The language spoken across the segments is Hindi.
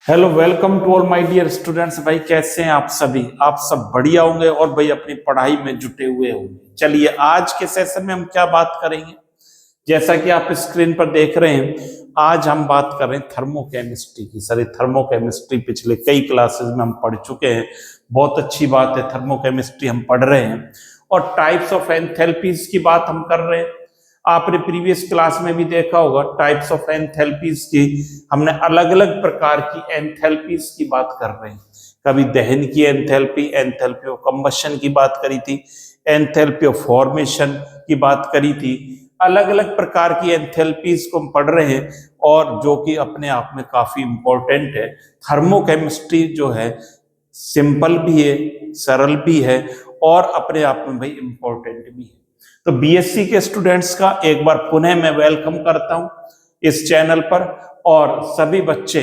Hello, welcome to all my dear students. भाई कैसे हैं आप सभी? आप सब बढ़िया होंगे और भाई अपनी पढ़ाई में जुटे हुए होंगे। चलिए आज के सेशन में हम क्या बात करेंगे, जैसा कि आप स्क्रीन पर देख रहे हैं, आज हम बात कर रहे हैं थर्मोकेमिस्ट्री की। सर थर्मोकेमिस्ट्री पिछले कई क्लासेस में हम पढ़ चुके हैं, बहुत अच्छी बात है। थर्मोकेमिस्ट्री हम पढ़ रहे हैं और टाइप्स ऑफ एंथैल्पीज की बात हम कर रहे हैं। आपने प्रीवियस क्लास में भी देखा होगा टाइप्स ऑफ एंथैल्पीज की, हमने अलग अलग प्रकार की एंथैल्पीज की बात कर रहे हैं। कभी दहन की एंथैल्पी, एंथैल्पी ऑफ कंबशन की बात करी थी, एंथैल्पी ऑफ फॉर्मेशन की बात करी थी। अलग अलग प्रकार की एंथैल्पीज को हम पढ़ रहे हैं और जो कि अपने आप में काफी इंपॉर्टेंट है। थर्मोकेमिस्ट्री जो है सिंपल भी है, सरल भी है और अपने आप में भाई इंपॉर्टेंट भी है। तो बीएससी के स्टूडेंट्स का एक बार पुनः मैं वेलकम करता हूं इस चैनल पर, और सभी बच्चे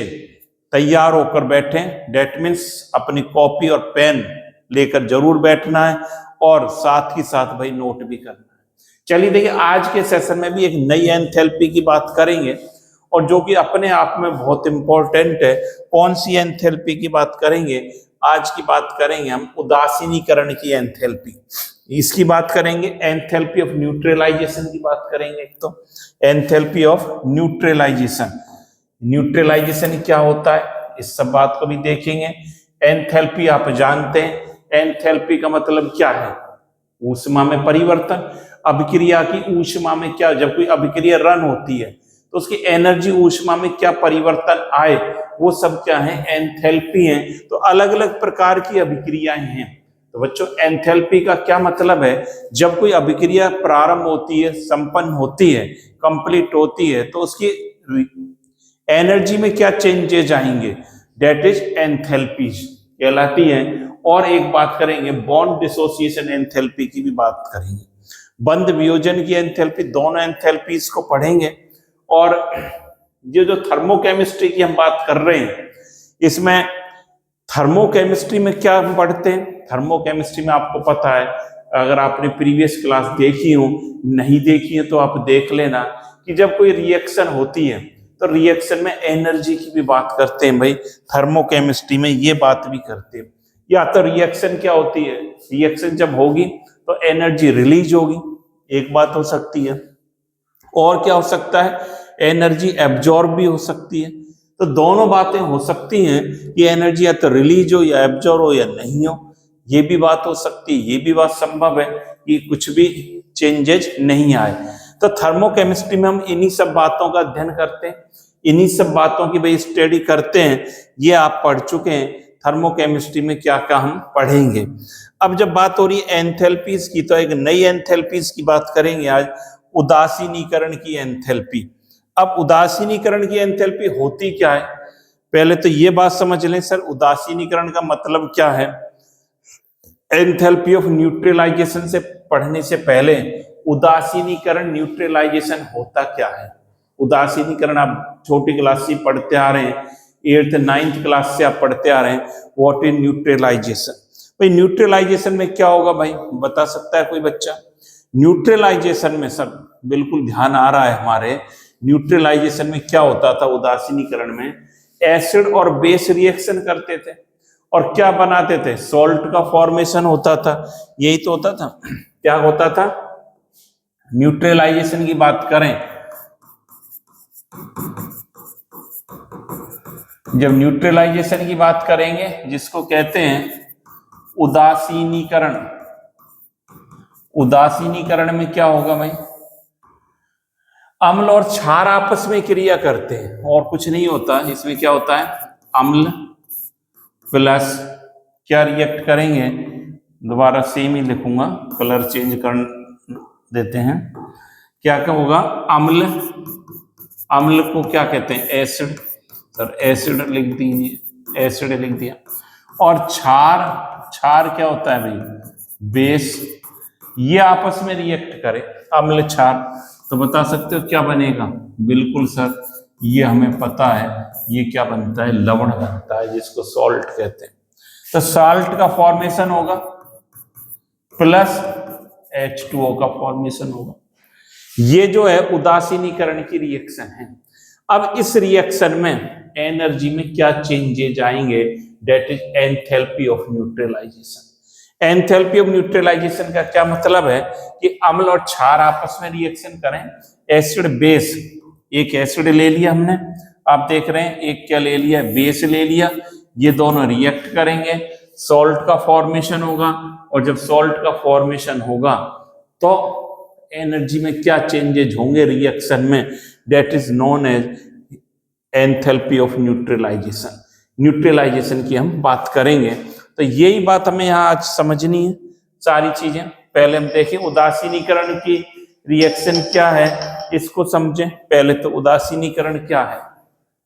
तैयार होकर बैठे। डेट मीन्स अपनी कॉपी और पेन लेकर जरूर बैठना है और साथ ही साथ भाई नोट भी करना है। चलिए देखिए, आज के सेशन में भी एक नई एंथैल्पी की बात करेंगे और जो कि अपने आप में बहुत इंपॉर्टेंट है। कौन सी एंथैल्पी की बात करेंगे? आज की बात करेंगे हम उदासीनीकरण की एंथैल्पी, इसकी बात करेंगे। एंथैल्पी ऑफ न्यूट्रलाइजेशन की बात करेंगे। एक तो एंथैल्पी ऑफ न्यूट्रलाइजेशन, न्यूट्रलाइजेशन क्या होता है इस सब बात को भी देखेंगे। एंथैल्पी आप जानते हैं, एंथैल्पी का मतलब क्या है? ऊष्मा में परिवर्तन। अभिक्रिया की ऊष्मा में क्या, जब कोई अभिक्रिया रन होती है तो उसकी एनर्जी ऊष्मा में क्या परिवर्तन आए, वो सब क्या है? एंथैल्पी है। तो अलग अलग प्रकार की अभिक्रियाएं हैं। तो बच्चों एंथैल्पी का क्या मतलब है? जब कोई अभिक्रिया प्रारंभ होती है, संपन्न होती है, कंप्लीट होती है, तो उसकी एनर्जी में क्या चेंजेस आएंगे, डेट इज एंथैल्पीज कहलाती है। और एक बात करेंगे बॉन्ड डिसोसिएशन एंथैल्पी की भी बात करेंगे, बंध वियोजन की एंथैल्पी, दोनों एंथैल्पीज को पढ़ेंगे। और ये जो थर्मोकेमिस्ट्री की हम बात कर रहे हैं, इसमें थर्मोकेमिस्ट्री में क्या हम पढ़ते हैं? थर्मोकेमिस्ट्री में आपको पता है, अगर आपने प्रीवियस क्लास देखी हो, नहीं देखी है तो आप देख लेना, कि जब कोई रिएक्शन होती है तो रिएक्शन में एनर्जी की भी बात करते हैं। भाई थर्मोकेमिस्ट्री में ये बात भी करते हैं। या तो रिएक्शन क्या होती है, रिएक्शन जब होगी तो एनर्जी रिलीज होगी, एक बात हो सकती है। और क्या हो सकता है? एनर्जी एब्जॉर्ब भी हो सकती है। तो दोनों बातें हो सकती हैं कि एनर्जी या तो रिलीज हो या एब्जॉर्ब हो या नहीं हो, ये भी बात हो सकती है। ये भी बात संभव है कि कुछ भी चेंजेस नहीं आए। तो थर्मोकेमिस्ट्री में हम इन्हीं सब बातों का अध्ययन करते हैं, इन्हीं सब बातों की भाई स्टडी करते हैं। ये आप पढ़ चुके हैं। थर्मोकेमिस्ट्री में क्या क्या हम पढ़ेंगे। अब जब बात हो रही है एंथैल्पीज की, तो एक नई एंथैल्पीज की बात करेंगे आज, उदासीनीकरण की एंथैल्पी। अब उदासीनीकरण की एंथैल्पी होती क्या है? पहले तो ये बात समझ लें, सर उदासीनीकरण का मतलब क्या है। एंथैल्पी ऑफ न्यूट्रलाइजेशन से पढ़ने से पहले उदासीनीकरण, न्यूट्रलाइजेशन होता क्या है? उदासीनीकरण आप छोटी क्लास से पढ़ते आ रहे हैं, 8th 9th क्लास से आप पढ़ते आ रहे हैं। What is neutralization? भाई न्यूट्रलाइजेशन में क्या होगा भाई, बता सकता है कोई बच्चा? न्यूट्रलाइजेशन में सर बिल्कुल ध्यान आ रहा है हमारे, न्यूट्रलाइजेशन में क्या होता था? उदासीनीकरण में एसिड और बेस रिएक्शन करते थे और क्या बनाते थे? सॉल्ट का फॉर्मेशन होता था। यही तो होता था। क्या होता था? न्यूट्रलाइजेशन की बात करें, जब न्यूट्रलाइजेशन की बात करेंगे, जिसको कहते हैं उदासीनीकरण, उदासीनीकरण में क्या होगा भाई? अम्ल और क्षार आपस में क्रिया करते हैं और कुछ नहीं होता। इसमें क्या होता है? अम्ल प्लस क्या रिएक्ट करेंगे, दोबारा सेम ही लिखूंगा, कलर चेंज कर देते हैं। क्या क्या होगा? अम्ल, अम्ल को क्या कहते हैं? एसिड। सर एसिड लिख दीजिए, एसिड लिख दिया। और क्षार, क्षार क्या होता है भाई? बेस। ये आपस में रिएक्ट करे, अम्ल क्षार, तो बता सकते हो क्या बनेगा? बिल्कुल सर, ये हमें पता है, ये क्या बनता है? लवण बनता है, जिसको सॉल्ट कहते हैं। तो सॉल्ट का फॉर्मेशन होगा प्लस H2O का फॉर्मेशन होगा। ये जो है उदासीनीकरण की रिएक्शन है। अब इस रिएक्शन में एनर्जी में क्या चेंजेज आएंगे, that is enthalpy of neutralization. Enthalpy of neutralization का क्या मतलब है कि अम्ल और क्षार आपस में रिएक्शन करें, एसिड बेस, एक एसिड ले लिया हमने, आप देख रहे हैं एक क्या ले लिया, बेस ले लिया, ये दोनों रिएक्ट करेंगे, सॉल्ट का फॉर्मेशन होगा, और जब सॉल्ट का फॉर्मेशन होगा तो एनर्जी में क्या चेंजेज होंगे रिएक्शन में, that is known as enthalpy of neutralization. Neutralization की हम बात करेंगे, तो यही बात हमें यहाँ आज समझनी है सारी चीजें। पहले हम देखें उदासीनीकरण की रिएक्शन क्या है, इसको समझें। पहले तो उदासीनीकरण क्या है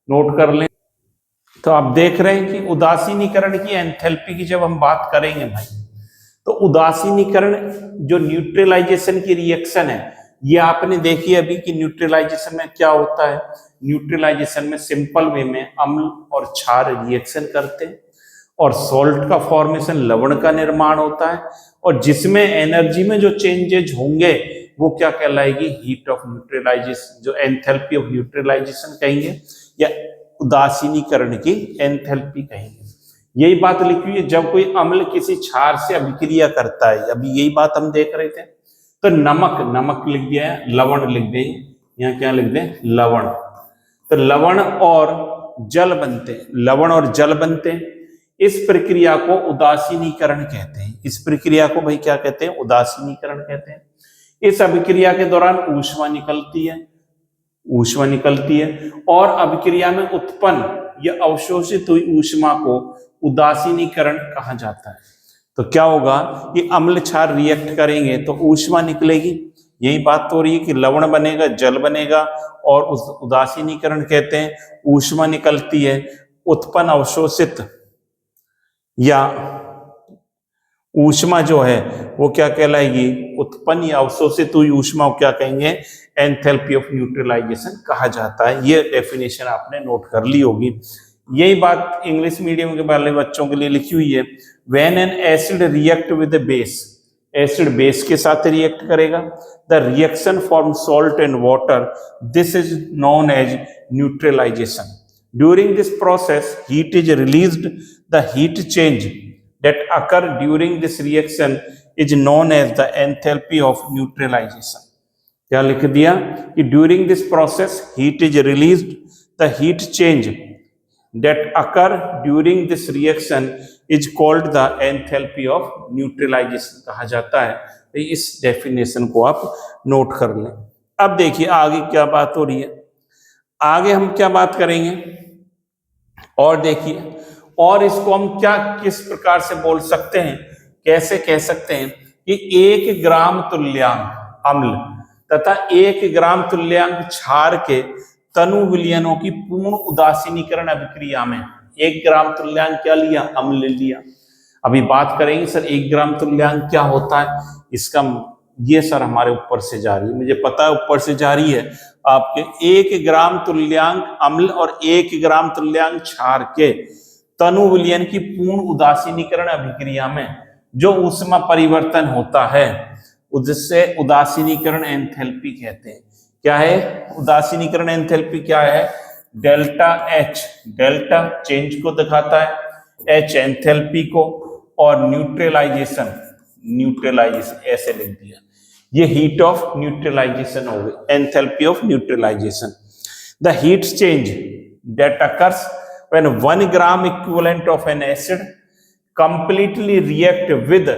नोट कर लें। तो आप देख रहे हैं कि उदासीनीकरण की एंथैल्पी की जब हम बात करेंगे भाई, तो उदासीनीकरण जो न्यूट्रलाइजेशन की रिएक्शन है, ये आपने देखी अभी कि न्यूट्रलाइजेशन में क्या होता है। न्यूट्रलाइजेशन में सिंपल वे में अम्ल और क्षार रिएक्शन करते हैं और सॉल्ट का फॉर्मेशन, लवण का निर्माण होता है, और जिसमें एनर्जी में जो चेंजेज होंगे वो क्या कहलाएगी, हीट ऑफ न्यूट्रलाइजेशन, जो एंथैल्पी ऑफ न्यूट्रलाइजेशन कहेंगे या उदासीनीकरण की एंथैल्पी कहेंगे। यही बात लिखी हुई है, जब कोई अम्ल किसी क्षार से अभिक्रिया करता है, अभी यही बात हम देख रहे थे। तो नमक, नमक लिख दिया है, लवण लिख दें, यहाँ क्या लिख दें, लवण। तो लवण और जल बनते हैं, लवण और जल बनते हैं। इस प्रक्रिया को उदासीनीकरण कहते हैं। इस प्रक्रिया को भाई क्या कहते हैं, उदासीनीकरण कहते हैं। इस अभिक्रिया के दौरान ऊष्मा निकलती है, ऊष्मा निकलती है, और अभिक्रिया में उत्पन्न या अवशोषित हुई ऊष्मा को उदासीनीकरण कहा जाता है। तो क्या होगा कि अम्ल क्षार रिएक्ट करेंगे तो ऊष्मा निकलेगी, यही बात हो रही है कि लवण बनेगा, जल बनेगा, और उस उदासीनीकरण कहते हैं। ऊष्मा निकलती है, उत्पन्न अवशोषित या ऊष्मा जो है वो क्या कहलाएगी, उत्पन्न या अवशोषित हुई ऊष्मा को क्या कहेंगे, एंथैल्पी ऑफ न्यूट्रलाइजेशन कहा जाता है। ये डेफिनेशन आपने नोट कर ली होगी। यही बात इंग्लिश मीडियम के वाले बच्चों के लिए लिखी हुई है। When an acid react with the base, acid base के साथ रिएक्ट करेगा, the reaction form salt and water, this is known as neutralization. During this process heat is released, the heat change that occur during this reaction is known as the enthalpy of neutralization। क्या लिख दिया कि during this process heat is released, the heat change that occur during this reaction is called the enthalpy of neutralization कहा जाता है। तो इस डेफिनेशन को आप नोट कर लें। अब देखिए आगे क्या बात हो रही है, आगे हम क्या बात करेंगे, और देखिए, और इसको हम क्या किस प्रकार से बोल सकते हैं, कैसे कह सकते हैं कि 1 ग्राम तुल्यांक अम्ल तथा 1 ग्राम तुल्यांक क्षार के तनु विलयनों की पूर्ण उदासीनीकरण अभिक्रिया में 1 ग्राम तुल्यांक क्या लिया, अम्ल ले लिया। अभी बात करेंगे सर 1 ग्राम तुल्यांक क्या होता है, इसका ये सर हमारे ऊपर से जा रही है, मुझे पता है ऊपर से जा रही है आपके। 1 ग्राम तुल्यांक अम्ल और 1 ग्राम तुल्यांक क्षार के तनु विलयन की पूर्ण उदासीनीकरण अभिक्रिया में जो ऊष्मा परिवर्तन होता है उससे उदासीनीकरण एंथैल्पी कहते हैं। क्या है उदासीनीकरण एंथैल्पी, क्या है, डेल्टा एच, डेल्टा चेंज को दिखाता है, एच एंथैल्पी को, और न्यूट्रलाइजेशन, न्यूट्रलाइजेशन ऐसे लिख दिया, ये हीट ऑफ न्यूट्रलाइजेशन हो गई, enthalpy of neutralization. The heat change that occurs when 1 gram equivalent of an acid completely react with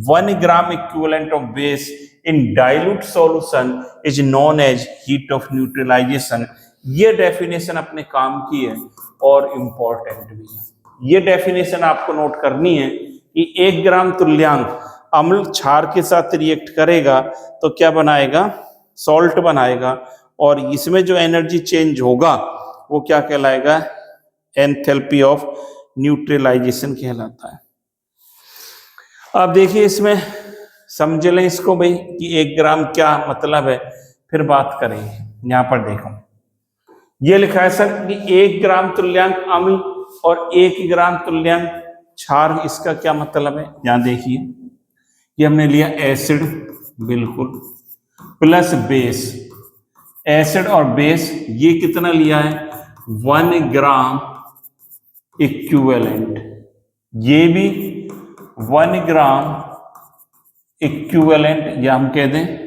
1 gram equivalent of base in dilute solution is known as heat of neutralization। ये डेफिनेशन अपने काम की है और इम्पोर्टेंट भी है। ये डेफिनेशन आपको नोट करनी है कि 1 ग्राम तुल्यांक अम्ल क्षार के साथ रिएक्ट करेगा तो क्या बनाएगा, सॉल्ट बनाएगा, और इसमें जो एनर्जी चेंज होगा वो क्या कहलाएगा, एंथैल्पी ऑफ न्यूट्रलाइजेशन कहलाता है। अब देखिए इसमें समझ लें इसको भाई कि 1 ग्राम क्या मतलब है, फिर बात करेंगे। यहां पर देखो ये लिखा है सर कि 1 ग्राम तुल्यांक अम्ल और 1 ग्राम तुल्यांक क्षार, इसका क्या मतलब है, यहां देखिए ये हमने लिया एसिड बिल्कुल प्लस बेस, एसिड और बेस ये कितना लिया है 1 ग्राम इक्विवेलेंट, ये भी 1 ग्राम इक्विवेलेंट, या हम कह दें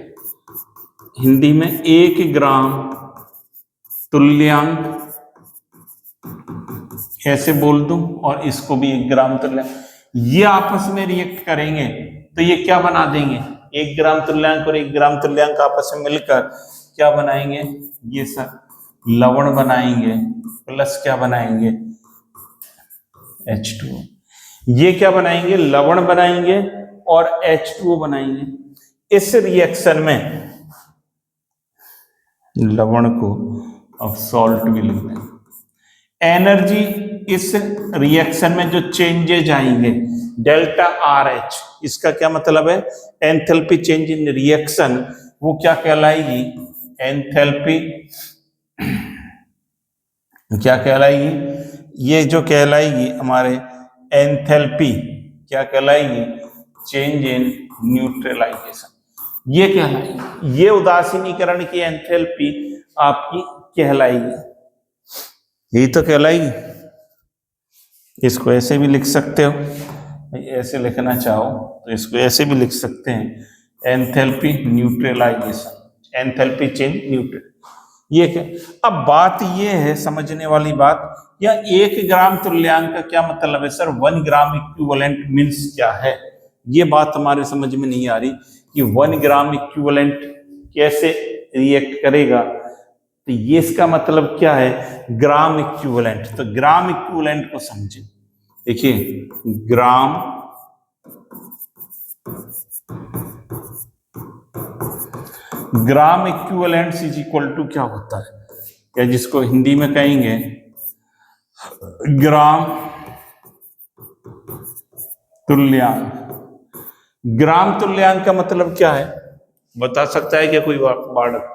हिंदी में 1 ग्राम तुल्यांक, ऐसे बोल दूं, और इसको भी 1 ग्राम तुल्यांक, ये आपस में रिएक्ट करेंगे तो ये क्या बना देंगे, 1 ग्राम तुल्यांक और 1 ग्राम तुल्यांक आपस में मिलकर क्या बनाएंगे, ये सर लवण बनाएंगे, प्लस क्या बनाएंगे, H2O। ये क्या बनाएंगे, लवण बनाएंगे और H2O बनाएंगे। इस रिएक्शन में लवण को अब सॉल्ट भी लिख दें। एनर्जी इस रिएक्शन में जो चेंजेज आएंगे डेल्टा RH, इसका क्या मतलब है, एंथैल्पी चेंज इन रिएक्शन, वो क्या कहलाएगी, एंथैल्पी, क्या कहलाएगी, ये जो कहलाएगी हमारे एंथैल्पी, क्या कहलाएगी, चेंज इन न्यूट्रलाइजेशन, ये कहलाएगी, ये उदासीनीकरण की एंथैल्पी आपकी कहलाएगी, यही तो कहलाएगी। इसको ऐसे भी लिख सकते हो, ऐसे लिखना चाहो तो इसको ऐसे भी लिख सकते हैं, enthalpy neutralization, enthalpy change neutral, ये क्या। अब बात ये है समझने वाली बात, या 1 ग्राम तुल्यांक का क्या मतलब है सर, 1 ग्राम इक्विवेलेंट मीन्स क्या है, ये बात हमारे समझ में नहीं आ रही कि 1 ग्राम इक्विवेलेंट कैसे रिएक्ट करेगा, तो ये इसका मतलब क्या है, ग्राम इक्विवेलेंट। तो ग्राम इक्विवेलेंट को समझे, देखिए gram equivalent is equal to क्या होता है, या जिसको हिंदी में कहेंगे ग्राम तुल्यांक। ग्राम तुल्यांक का मतलब क्या है, बता सकता है क्या कोई बालक,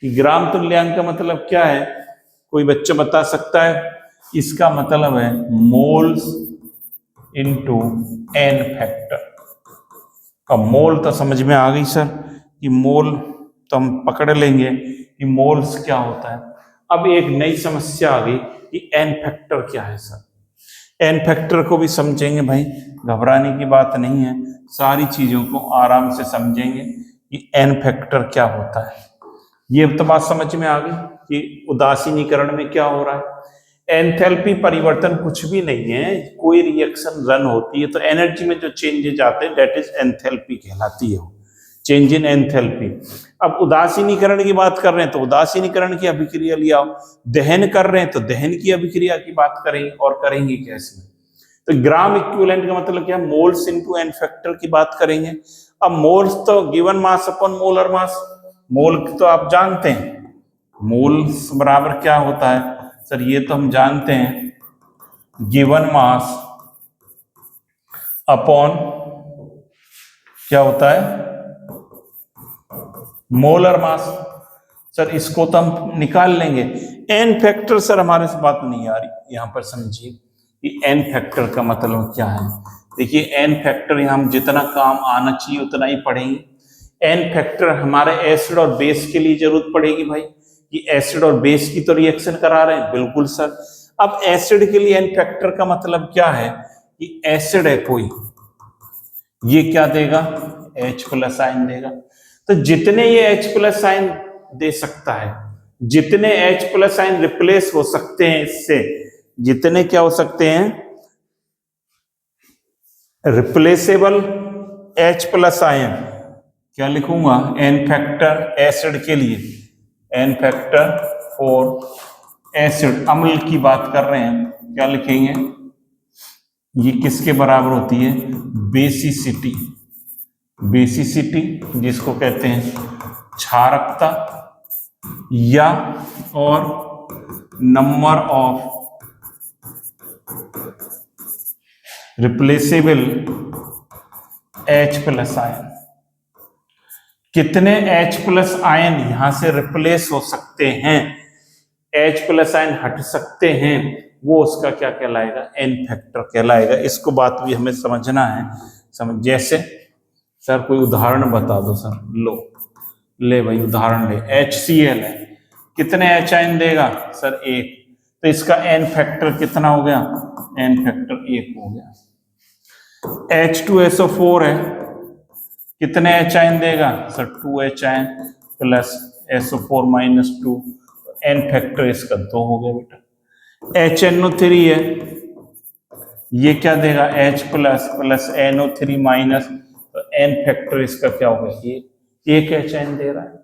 कि ग्राम तुल्यांक का मतलब क्या है, कोई बच्चा बता सकता है, इसका मतलब है मोल्स इनटू एन फैक्टर। अब मोल तो समझ में आ गई सर, कि मोल तो हम पकड़ लेंगे कि मोल्स क्या होता है। अब एक नई समस्या आ गई कि एन फैक्टर क्या है सर, एन फैक्टर को भी समझेंगे भाई, घबराने की बात नहीं है, सारी चीजों को आराम से समझेंगे कि एन फैक्टर क्या होता है। ये तो बात समझ में आ गई कि उदासीनीकरण में क्या हो रहा है, एंथैल्पी परिवर्तन कुछ भी नहीं है, कोई रिएक्शन रन होती है तो एनर्जी में जो चेंजेज आते हैं दैट इज एंथैल्पी कहलाती है, चेंज इन एंथैल्पी। अब उदासीनीकरण की बात कर रहे हैं तो उदासीनीकरण की अभिक्रिया लिया, दहन कर रहे हैं तो दहन की अभिक्रिया की बात करेंगे, और करेंगे कैसे, तो ग्राम इक्विवेलेंट का मतलब क्या, मोल्स इनटू एन फैक्टर की बात करेंगे। अब मोल्स तो given mass upon molar mass, mole तो आप जानते हैं, मोल्स बराबर क्या होता है सर, ये तो हम जानते हैं, गिवन मास अपॉन क्या होता है, मोलर मास। सर इसको तो हम निकाल लेंगे, एन फैक्टर सर हमारे से बात नहीं आ रही, यहां पर समझिए कि एन फैक्टर का मतलब क्या है। देखिए एन फैक्टर यहां हम जितना काम आना चाहिए उतना ही पढ़ेंगे। एन फैक्टर हमारे एसिड और बेस के लिए जरूरत पड़ेगी भाई, कि एसिड और बेस की तो रिएक्शन करा रहे हैं, बिल्कुल सर। अब एसिड के लिए एन फैक्टर का मतलब क्या है, कि एसिड है कोई, ये क्या देगा, H+ आयन देगा, तो जितने ये H+ आयन दे सकता है, जितने H+ आयन रिप्लेस हो सकते हैं इससे, जितने क्या हो सकते हैं, रिप्लेसेबल H+ आयन, क्या लिखूंगा, एन फैक्टर एसिड के लिए, एन फैक्टर फॉर एसिड, अम्ल की बात कर रहे हैं, क्या लिखेंगे, ये किसके बराबर होती है, बेसिसिटी, बेसिसिटी जिसको कहते हैं क्षारकता, या और number of replaceable H+ ion, कितने H+ आयन यहां से रिप्लेस हो सकते हैं, H+ आयन हट सकते हैं, वो उसका क्या कहलाएगा, एन फैक्टर कहलाएगा। इसको बात भी हमें समझना है, समझ, जैसे सर कोई उदाहरण बता दो सर, लो ले भाई उदाहरण ले, HCl है, कितने H आयन देगा सर, 1, तो इसका एन फैक्टर कितना हो गया, एन फैक्टर 1 हो गया। H2SO4 है, कितने एच आयन देगा sir, 2H ion plus SO4 - 2, N factor इसका 2 हो गया बेटा। HNO3 है, ये क्या देगा H प्लस NO3 माइनस, तो एन फैक्टर इसका क्या हो गया, ये 1 एच आयन दे रहा है।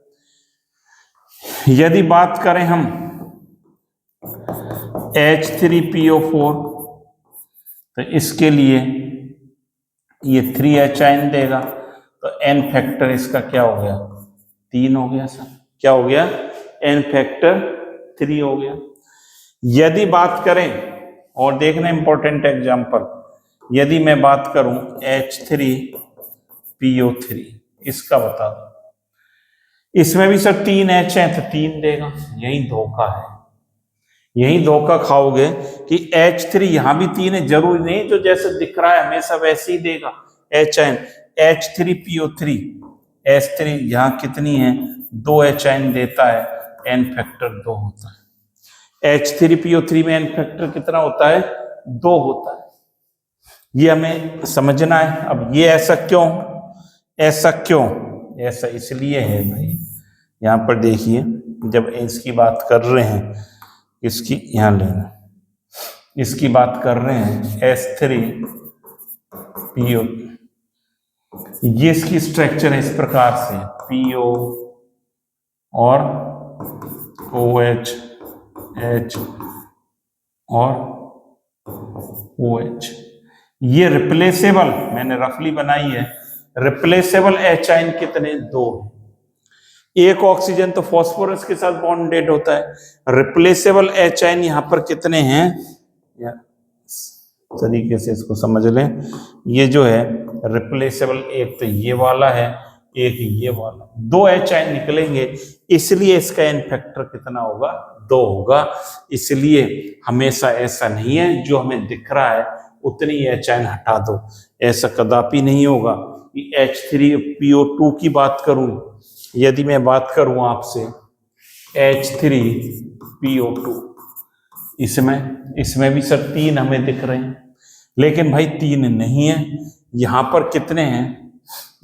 यदि बात करें हम H3PO4, तो इसके लिए ये 3H आयन देगा, तो एन फैक्टर इसका क्या हो गया, 3 हो गया सर। क्या हो गया, एन फैक्टर 3 हो गया। यदि बात करें, और देखना इंपॉर्टेंट एग्जांपल, यदि मैं बात करूं H3PO3, इसका बता दो, इसमें भी सर 3H है तो 3 देगा। यही धोखा है, यही धोखा खाओगे कि H3 यहां भी 3 है, जरूरी नहीं जो जैसे दिख रहा है हमेशा वैसे ही देगा H आयन। H3PO3 H3 यहां कितनी है, 2 H आयन देता है, एन फैक्टर 2 होता है। H3PO3 में एन फैक्टर कितना होता है, 2 होता है। ये हमें समझना है। अब ये ऐसा क्यों, ऐसा क्यों, ऐसा इसलिए है भाई, यहां पर देखिए जब इसकी बात कर रहे हैं, इसकी यहां लेना, इसकी बात कर रहे हैं H3PO, ये इसकी स्ट्रक्चर है इस प्रकार से, PO और OH, H और OH, ये रिप्लेसेबल मैंने रफली बनाई है, रिप्लेसेबल H आयन कितने, 2। एक ऑक्सीजन तो फास्फोरस के साथ बॉन्डेड होता है, रिप्लेसेबल H आयन यहां पर कितने हैं, तरीके से इसको समझ लें। ये जो है रिप्लेसेबल, एक तो ये वाला है, एक ये वाला, 2 H आयन निकलेंगे, इसलिए इसका एन फैक्टर कितना होगा, 2 होगा। इसलिए हमेशा ऐसा नहीं है जो हमें दिख रहा है उतनी H आयन हटा दो, ऐसा कदापि नहीं होगा। कि H3PO2 की बात करूं, यदि मैं बात करूं आपसे H3PO2, इसमें भी सर 3 हमें दिख रहे हैं, लेकिन भाई 3 नहीं है, यहां पर कितने हैं,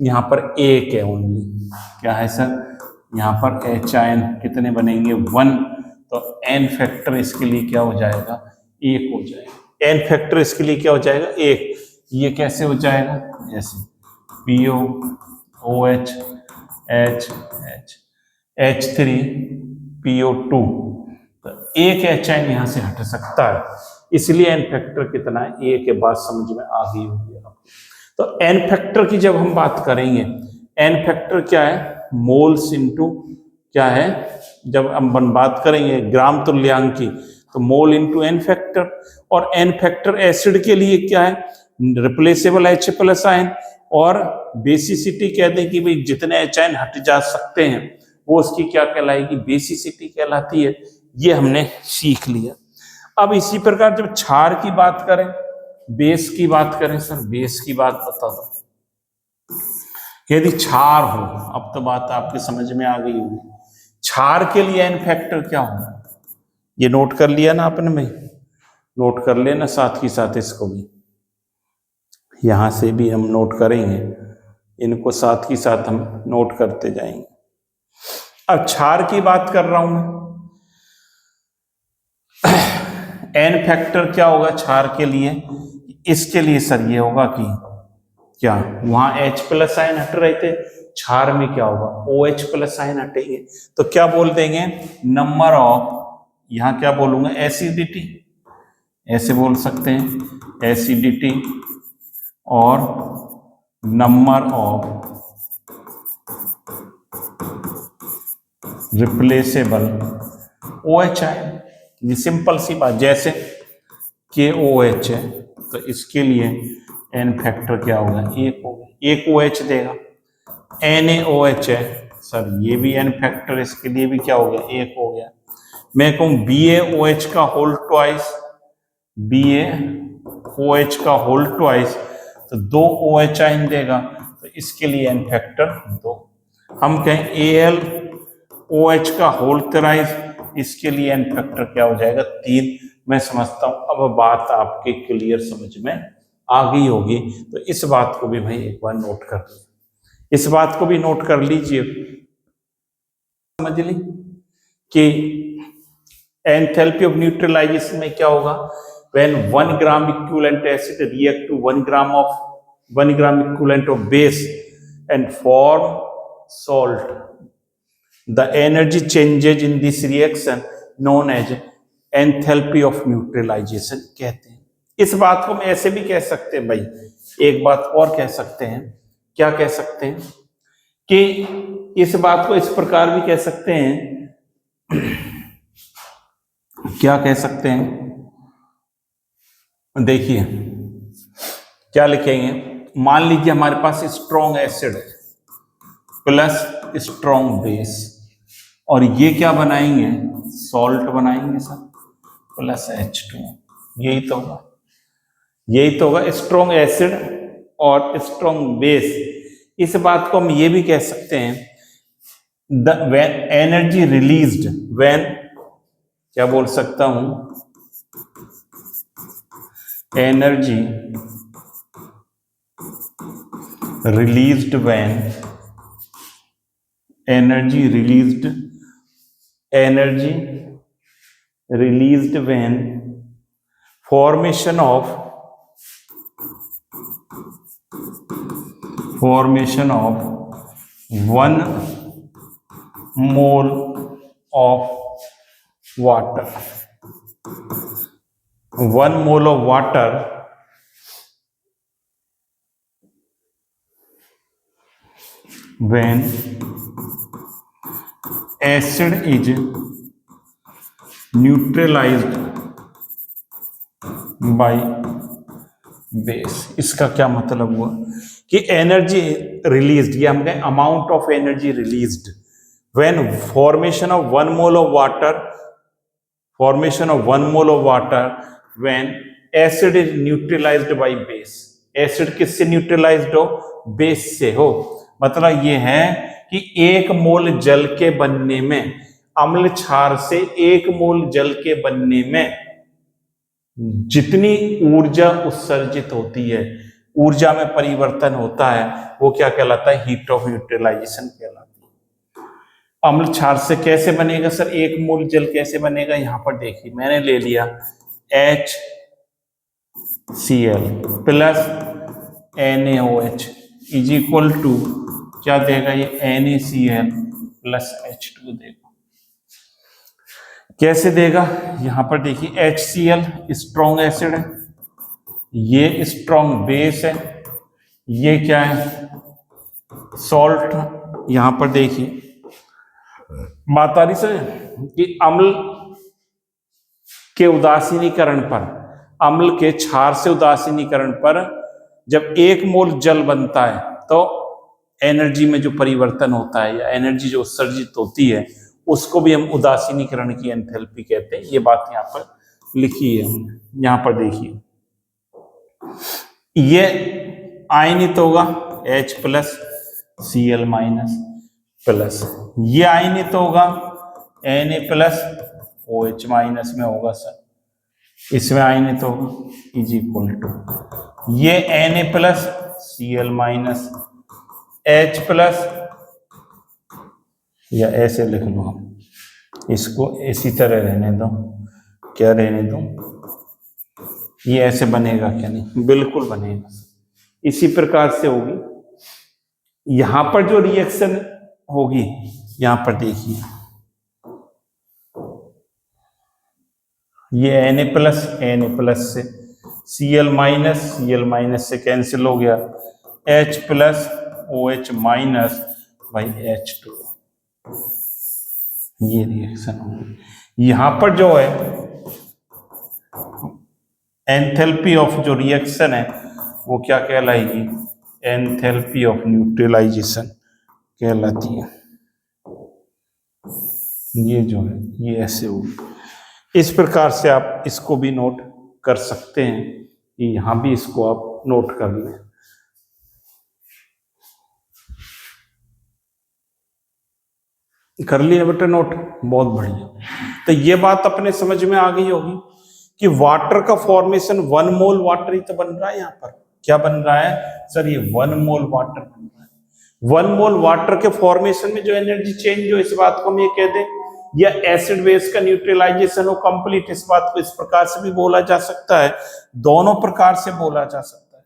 यहां पर 1 है ओनली। क्या है सर, यहां पर H आयन कितने बनेंगे, 1, तो एन फैक्टर इसके लिए क्या हो जाएगा, 1 हो जाएगा। एन फैक्टर इसके लिए क्या हो जाएगा, 1। ये कैसे हो जाएगा, ऐसे PO OH H H3PO2, तो 1 H आयन यहां से हट सकता है, इसलिए एन फैक्टर कितना है, 1 के बाद समझ में आ गई होगी आपको। तो एन फैक्टर की जब हम बात करेंगे, एन फैक्टर क्या है, मोल्स इनटू क्या है, जब हम बात करेंगे ग्राम तुल्यांक की, तो मोल इनटू एन फैक्टर। और एन फैक्टर एसिड के लिए क्या है, रिप्लेसेबल H प्लस आयन, और बेसिसिटी कहते हैं कि भाई जितने H आयन हट जा सकते हैं वो उसकी क्या कहलाएगी, बेसिसिटी कहलाती है। ये हमने सीख लिया। अब इसी प्रकार जब क्षार की बात करें, बेस की बात करें, सर बेस की बात बता दो, यदि क्षार हो, अब तो बात आपके समझ में आ गई होगी, क्षार के लिए एन फैक्टर क्या होगा, ये नोट कर लिया ना आपने, में नोट कर लेना, साथ ही साथ इसको भी, यहां से भी हम नोट करेंगे, इनको साथ ही साथ हम नोट करते जाएंगे। अब क्षार की बात कर रहा हूं मैं, एन फैक्टर क्या होगा क्षार के लिए, इसके लिए सर ये होगा कि क्या, वहां H प्लस आयन हट रहे थे, क्षार में क्या होगा, OH प्लस आयन हटेंगे, तो क्या बोल देंगे, नंबर ऑफ, यहां क्या बोलूंगा, एसिडिटी, ऐसे बोल सकते हैं एसिडिटी, और number of replaceable OH ion. ये सिंपल सी बात, जैसे KOH है तो इसके लिए एन फैक्टर क्या होगा, 1 होगा, 1 OH देगा। NaOH है सर, ये भी एन फैक्टर इसके लिए भी क्या हो गया, 1 हो गया। मैं कहूं BaOH का होल ट्वाइस, BaOH का होल ट्वाइस, तो 2 OH आयन देगा, तो इसके लिए एन फैक्टर 2। हम कहें AlOH का होल थ्राइस, इसके लिए एन फैक्टर क्या हो जाएगा, 3, मैं समझता हूं अब बात आपके क्लियर समझ में आ गई होगी। तो इस बात को भी भाई एक बार नोट कर लीजिए, इस बात को भी नोट कर लीजिए, समझ ली कि एंथैल्पी ऑफ न्यूट्रलाइजेशन में क्या होगा, when 1 gram equivalent acid react to 1 gram equivalent of base and form salt, the energy changes in this reaction known as enthalpy of neutralization कहते हैं। इस बात को हम ऐसे भी कह सकते हैं भाई, एक बात और कह सकते हैं, क्या कह सकते हैं कि इस बात को इस प्रकार भी कह सकते हैं, क्या कह सकते हैं, देखिए क्या लिखेंगे, मान लीजिए हमारे पास स्ट्रॉन्ग एसिड है प्लस स्ट्रॉन्ग बेस, और ये क्या बनाएंगे, सॉल्ट बनाएंगे सर, प्लस H2, यही तो होगा, यही तो होगा स्ट्रॉन्ग एसिड और स्ट्रॉन्ग बेस। इस बात को हम ये भी कह सकते हैं, the when energy released, when क्या बोल सकता हूं, energy released when, energy released when formation of 1 mole of water, 1 mole of water when acid is neutralized by base। इसका क्या मतलब हुआ कि एनर्जी रिलीज्ड, ये हम कहें amount of energy released when formation of 1 mole of water, formation of 1 mole of water when acid is neutralised by base. Acid किससे न्यूट्रलाइज्ड हो, बेस से हो। मतलब ये है कि 1 मोल जल के बनने में, अम्ल क्षार से 1 मोल जल के बनने में जितनी ऊर्जा उत्सर्जित होती है, ऊर्जा में परिवर्तन होता है, वो क्या कहलाता है, हीट ऑफ न्यूट्रलाइजेशन कहलाती है। अम्ल क्षार से कैसे बनेगा सर, 1 मोल जल कैसे बनेगा, यहां पर देखिए मैंने ले लिया HCl plus NaOH is equal to क्या देगा, ये NaCl प्लस H2 देगा। कैसे देगा, यहां पर देखिए HCl स्ट्रॉन्ग एसिड है, ये स्ट्रॉन्ग बेस है, ये क्या है सॉल्ट। यहां पर देखिए मातारी से कि अम्ल के उदासीनीकरण पर, अम्ल के क्षार से उदासीनीकरण पर जब 1 मोल जल बनता है तो एनर्जी में जो परिवर्तन होता है या एनर्जी जो उत्सर्जित होती है उसको भी हम उदासीनीकरण की एंथैल्पी कहते हैं। ये बात यहाँ पर लिखी है, यहाँ पर देखिए ये आयनित होगा H plus Cl minus plus, ये आयनित होगा Na प्लस OH माइनस में होगा सर, इसमें आयनित होगा इज इक्वल टू ये Na plus Cl minus H plus, या ऐसे लिख लो हम, इसको इसी तरह रहने दो, क्या रहने दो, ये ऐसे बनेगा क्या, नहीं बिल्कुल बनेगा, इसी प्रकार से होगी। यहां पर जो रिएक्शन होगी, यहां पर देखिए ये Na प्लस से Cl माइनस से कैंसिल हो गया, H plus OH minus by H2, ये रिएक्शन होगी। यहां पर जो है एंथैल्पी ऑफ जो रिएक्शन है वो क्या कहलाएगी, एंथैल्पी ऑफ न्यूट्रलाइजेशन कहलाती है। ये जो है ये ऐसे होगी। इस प्रकार से आप इसको भी नोट कर सकते हैं कि यहां भी इसको आप नोट कर लें। कर लिया बेटा नोट, बहुत बढ़िया। तो ये बात अपने समझ में आ गई होगी कि वाटर का फॉर्मेशन 1 मोल वाटर ही तो बन रहा है। यहाँ पर क्या बन रहा है सर, ये 1 मोल वाटर बन रहा है। 1 मोल वाटर के फॉर्मेशन में जो एनर्जी चेंज हो, इस बात को हम ये कह दें, या एसिड बेस का न्यूट्रलाइजेशन हो कंप्लीट, इस बात को इस प्रकार से भी बोला जा सकता है, दोनों प्रकार से बोला जा सकता है।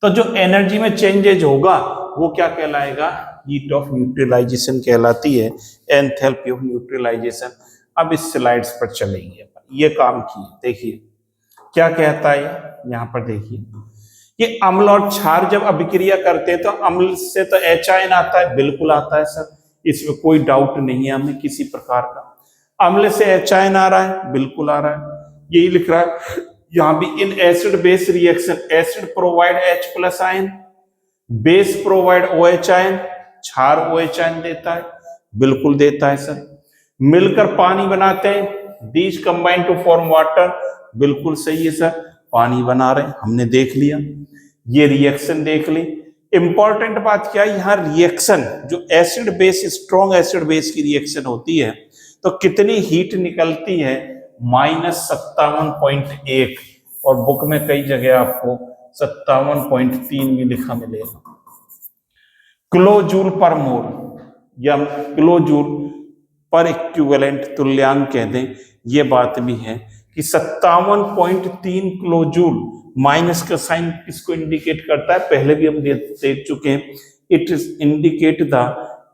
तो जो एनर्जी में चेंजेज होगा वो क्या कहलाएगा, हीट ऑफ न्यूट्रलाइजेशन कहलाती है, एंथैल्पी ऑफ न्यूट्रलाइजेशन। अब इस स्लाइड्स पर चलेंगे, ये काम किए, देखिए क्या कहता है यहाँ पर। देखिए ये अम्ल और क्षार जब अभिक्रिया करते हैं तो अम्ल से तो H आता है, बिल्कुल आता है सर, इसमें कोई डाउट नहीं है हमें किसी प्रकार का। अम्ल से H आ रहा है, बिल्कुल आ रहा है, यही लिख रहा है यहाँ भी। In acid base reaction acid provide H plus ion, base provide OH ion, क्षार OH आयन देता है, बिल्कुल देता है सर। मिलकर पानी बनाते हैं, these combine to form water, बिल्कुल सही है सर, पानी बना रहे हैं, हमने देख लिया, ये रिएक्शन देख ली। इंपॉर्टेंट बात क्या है यहाँ, रिएक्शन जो acid base strong acid base की रिएक्शन होती है तो कितनी हीट निकलती है, -57.1, और बुक में कई जगह आपको 57.3 भी लिखा मिलेगा। किलो जूल पर मोल या किलो जूल पर इक्विवेलेंट तुल्यांक कह दें, ये बात भी है कि 57.3 किलो जूल, माइनस का साइन किसको इंडिकेट करता है, पहले भी हम देख चुके हैं, it indicate the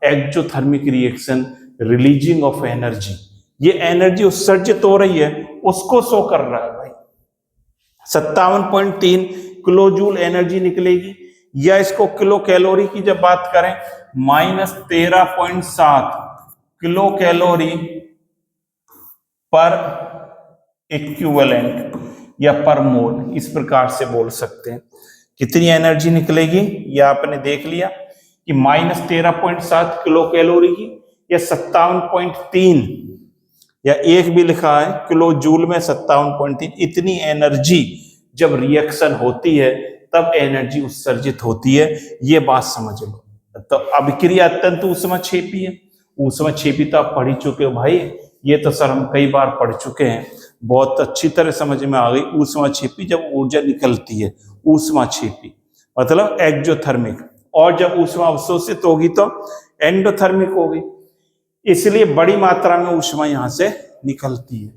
exothermic reaction releasing of energy, ये एनर्जी उत्सर्जित हो रही है उसको शो कर रहा है भाई। 57.3 किलो जूल एनर्जी निकलेगी, या इसको किलो कैलोरी की जब बात करें, -13.7 किलो कैलोरी पर इक्विवेलेंट या पर मोल, इस प्रकार से बोल सकते हैं। कितनी एनर्जी निकलेगी ये आपने देख लिया कि -13.7 किलो कैलोरी की, या 57.3, या एक भी लिखा है किलो जूल में 57.3, इतनी एनर्जी जब रिएक्शन होती है तब एनर्जी उत्सर्जित होती है, ये बात समझ लो। तो अभिक्रिया अत्यंत ऊष्माक्षेपी है, ऊष्माक्षेपी तो आप पढ़ ही चुके हो भाई, ये तो सर हम कई बार पढ़ चुके हैं, बहुत अच्छी तरह समझ में आ गई। ऊष्माक्षेपी जब ऊर्जा निकलती है, ऊष्माक्षेपी मतलब एक्सोथर्मिक, और जब ऊष्मा अवशोषित होगी तो एंडोथर्मिक होगी, इसलिए बड़ी मात्रा में ऊष्मा यहां से निकलती है।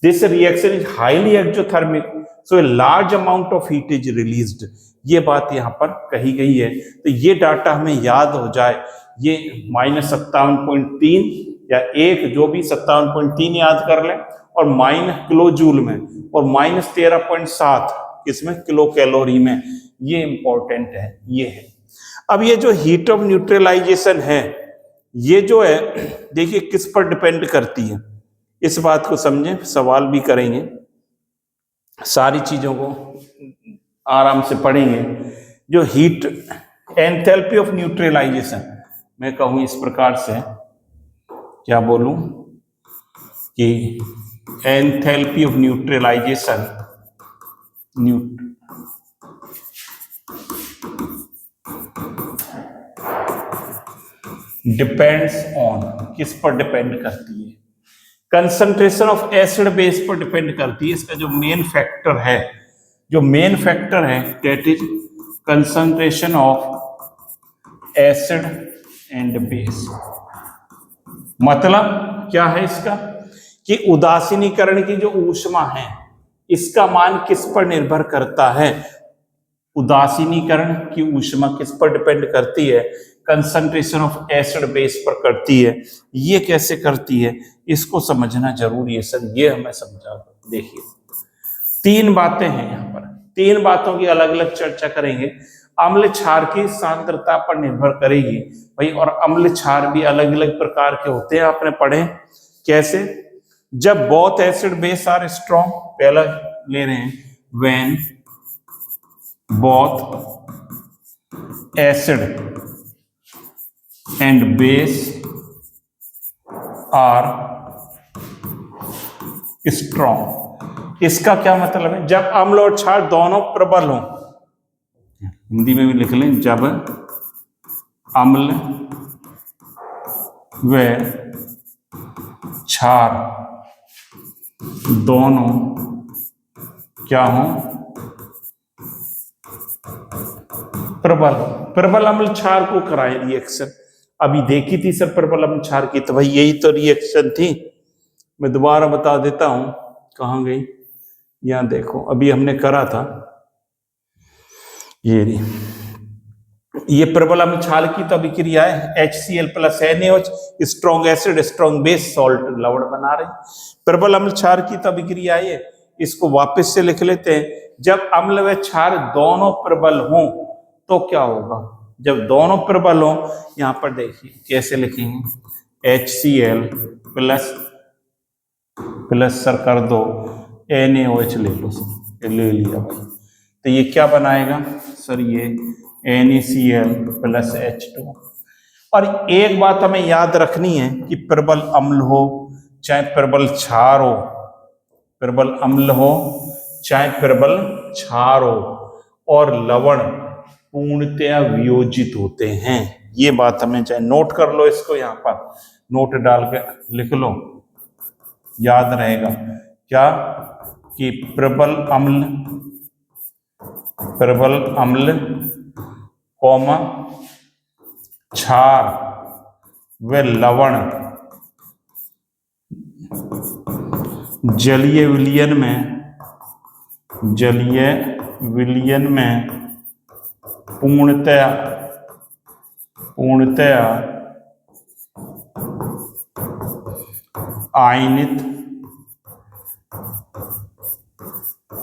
This reaction is highly exothermic, so a large amount of heat is released, ये बात यहाँ पर कही गई है। तो ये डाटा हमें याद हो जाए, ये -57.3 या एक जो भी 57.3 याद कर लें, और माइनस किलो जूल में, और -13.7 किसमें, किलो कैलोरी में, ये इंपॉर्टेंट है, ये है। अब ये जो हीट ऑफ न्यूट्रलाइजेशन है, ये जो है देखिए किस पर डिपेंड करती है, इस बात को समझें, सवाल भी करेंगे, सारी चीजों को आराम से पढ़ेंगे। जो हीट एंथैल्पी ऑफ न्यूट्रलाइजेशन, मैं कहूँ इस प्रकार से, क्या बोलूं कि enthalpy of neutralization depends on, किस पर डिपेंड करती है, कंसंट्रेशन ऑफ एसिड बेस पर डिपेंड करती है। इसका जो मेन फैक्टर है, that is concentration of acid and base. मतलब क्या है इसका, कि उदासीनीकरण की जो ऊष्मा है इसका मान किस पर निर्भर करता है, उदासीनीकरण की ऊष्मा किस पर डिपेंड करती है, कंसंट्रेशन ऑफ एसिड बेस पर करती है। ये कैसे करती है इसको समझना जरूरी है सर, ये हमें समझा दो। देखिए 3 बातें हैं यहाँ पर, 3 बातों की अलग अलग चर्चा करेंगे। अम्ल क्षार की सांद्रता पर निर्भर करेगी भाई, और अम्ल क्षार भी अलग अलग प्रकार के होते हैं, आपने पढ़े कैसे, जब both acid base are strong, पहला ले रहे हैं, when both acid and base are strong. इसका क्या मतलब है, जब अम्ल और क्षार दोनों प्रबल हों, हिंदी में भी लिख लें, जब अम्ल व क्षार दोनों क्या हूं? प्रबल। प्रबल अम्ल क्षार को कराए रिएक्शन। अभी देखी थी सर प्रबल अम्ल क्षार की, तो भाई यही तो रिएक्शन थी। मैं दोबारा बता देता हूं, कहां गई, यहां देखो, अभी हमने करा था ये प्रबल अम्ल क्षार की तो अभिक्रिया है, HCl plus NaOH, strong acid strong base salt लवण बना रहे। प्रबल अम्ल क्षार की तो अभिक्रिया है, इसको वापस से लिख लेते हैं। जब अम्ल व क्षार दोनों प्रबल हों तो क्या होगा? जब दोनों प्रबल हों, यहां पर देखिए कैसे लिखेंगे, HCl प्लस सर कर दो NaOH ले लो सर, ले लिया भाई, तो ये क्या बनाएगा सर, ये NaCl प्लस H2। और एक बात हमें याद रखनी है कि प्रबल अम्ल हो चाहे प्रबल क्षार हो, प्रबल अम्ल हो चाहे प्रबल क्षार हो, और लवण पूर्णतया वियोजित होते हैं। ये बात हमें चाहे नोट कर लो, इसको यहाँ पर नोट डाल के लिख लो, याद रहेगा क्या कि प्रबल अम्ल कौमा क्षार व लवण जलीय विलयन में पूर्णतया आयनित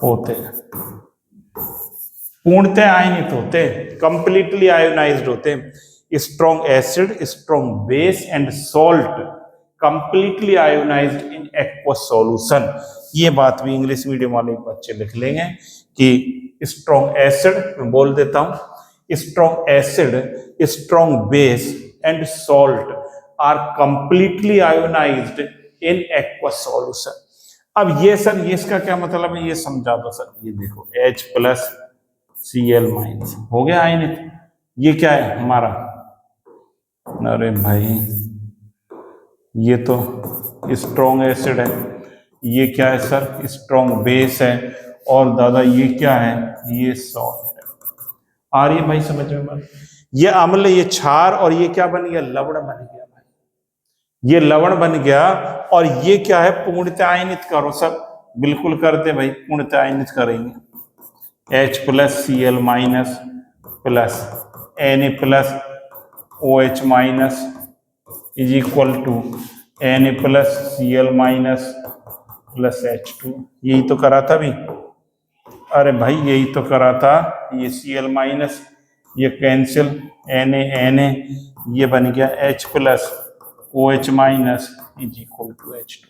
होते, पूर्णतः आयनित होते, कंप्लीटली आयोनाइज्ड होते। Strong acid strong base and salt completely ionized in aqueous solution. ये बात भी इंग्लिश मीडियम वाले बच्चे लिख लेंगे कि स्ट्रॉन्ग एसिड, मैं बोल देता हूं, strong acid strong base and salt are completely ionized in aqueous solution. अब ये सर, ये इसका क्या मतलब है, ये समझा दो सर। ये देखो H प्लस Cl माइनस हो गया आयनित। ये क्या है हमारा, अरे भाई ये तो स्ट्रॉन्ग एसिड है, ये क्या है सर, स्ट्रॉन्ग बेस है, और दादा ये क्या है, ये सॉल्ट है। आ रही है भाई समझ में बात? ये अम्ल, ये क्षार, और ये क्या बन गया, लवण बन गया भाई, ये लवण बन गया। और ये क्या है, पूर्णतः आयनित करो सर, बिल्कुल करते भाई, पूर्णतः आयनित करेंगे। H plus Cl minus plus Na plus OH minus is equal to Na plus Cl minus plus H2। यही तो करा था भी, अरे भाई यही तो करा था। ये Cl माइनस, ये कैंसिल, Na ये बन गया H plus OH minus is equal to H2।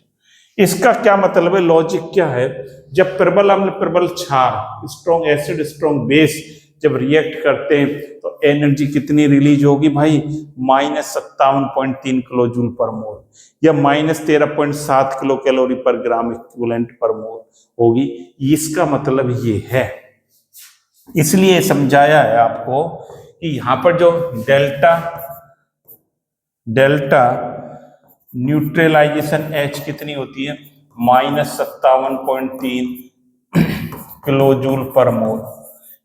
इसका क्या मतलब है, लॉजिक क्या है, जब प्रबल अम्ल प्रबल क्षार स्ट्रॉन्ग एसिड स्ट्रॉन्ग बेस जब रिएक्ट करते हैं तो एनर्जी कितनी रिलीज होगी भाई, -57.3 किलो जूल पर मोल, या -13.7 किलो कैलोरी पर ग्राम इक्विवेलेंट पर मोल होगी। इसका मतलब ये है, इसलिए समझाया है आपको कि यहां पर जो डेल्टा न्यूट्रलाइजेशन H कितनी होती है, -57.3 किलो जूल पर मोल।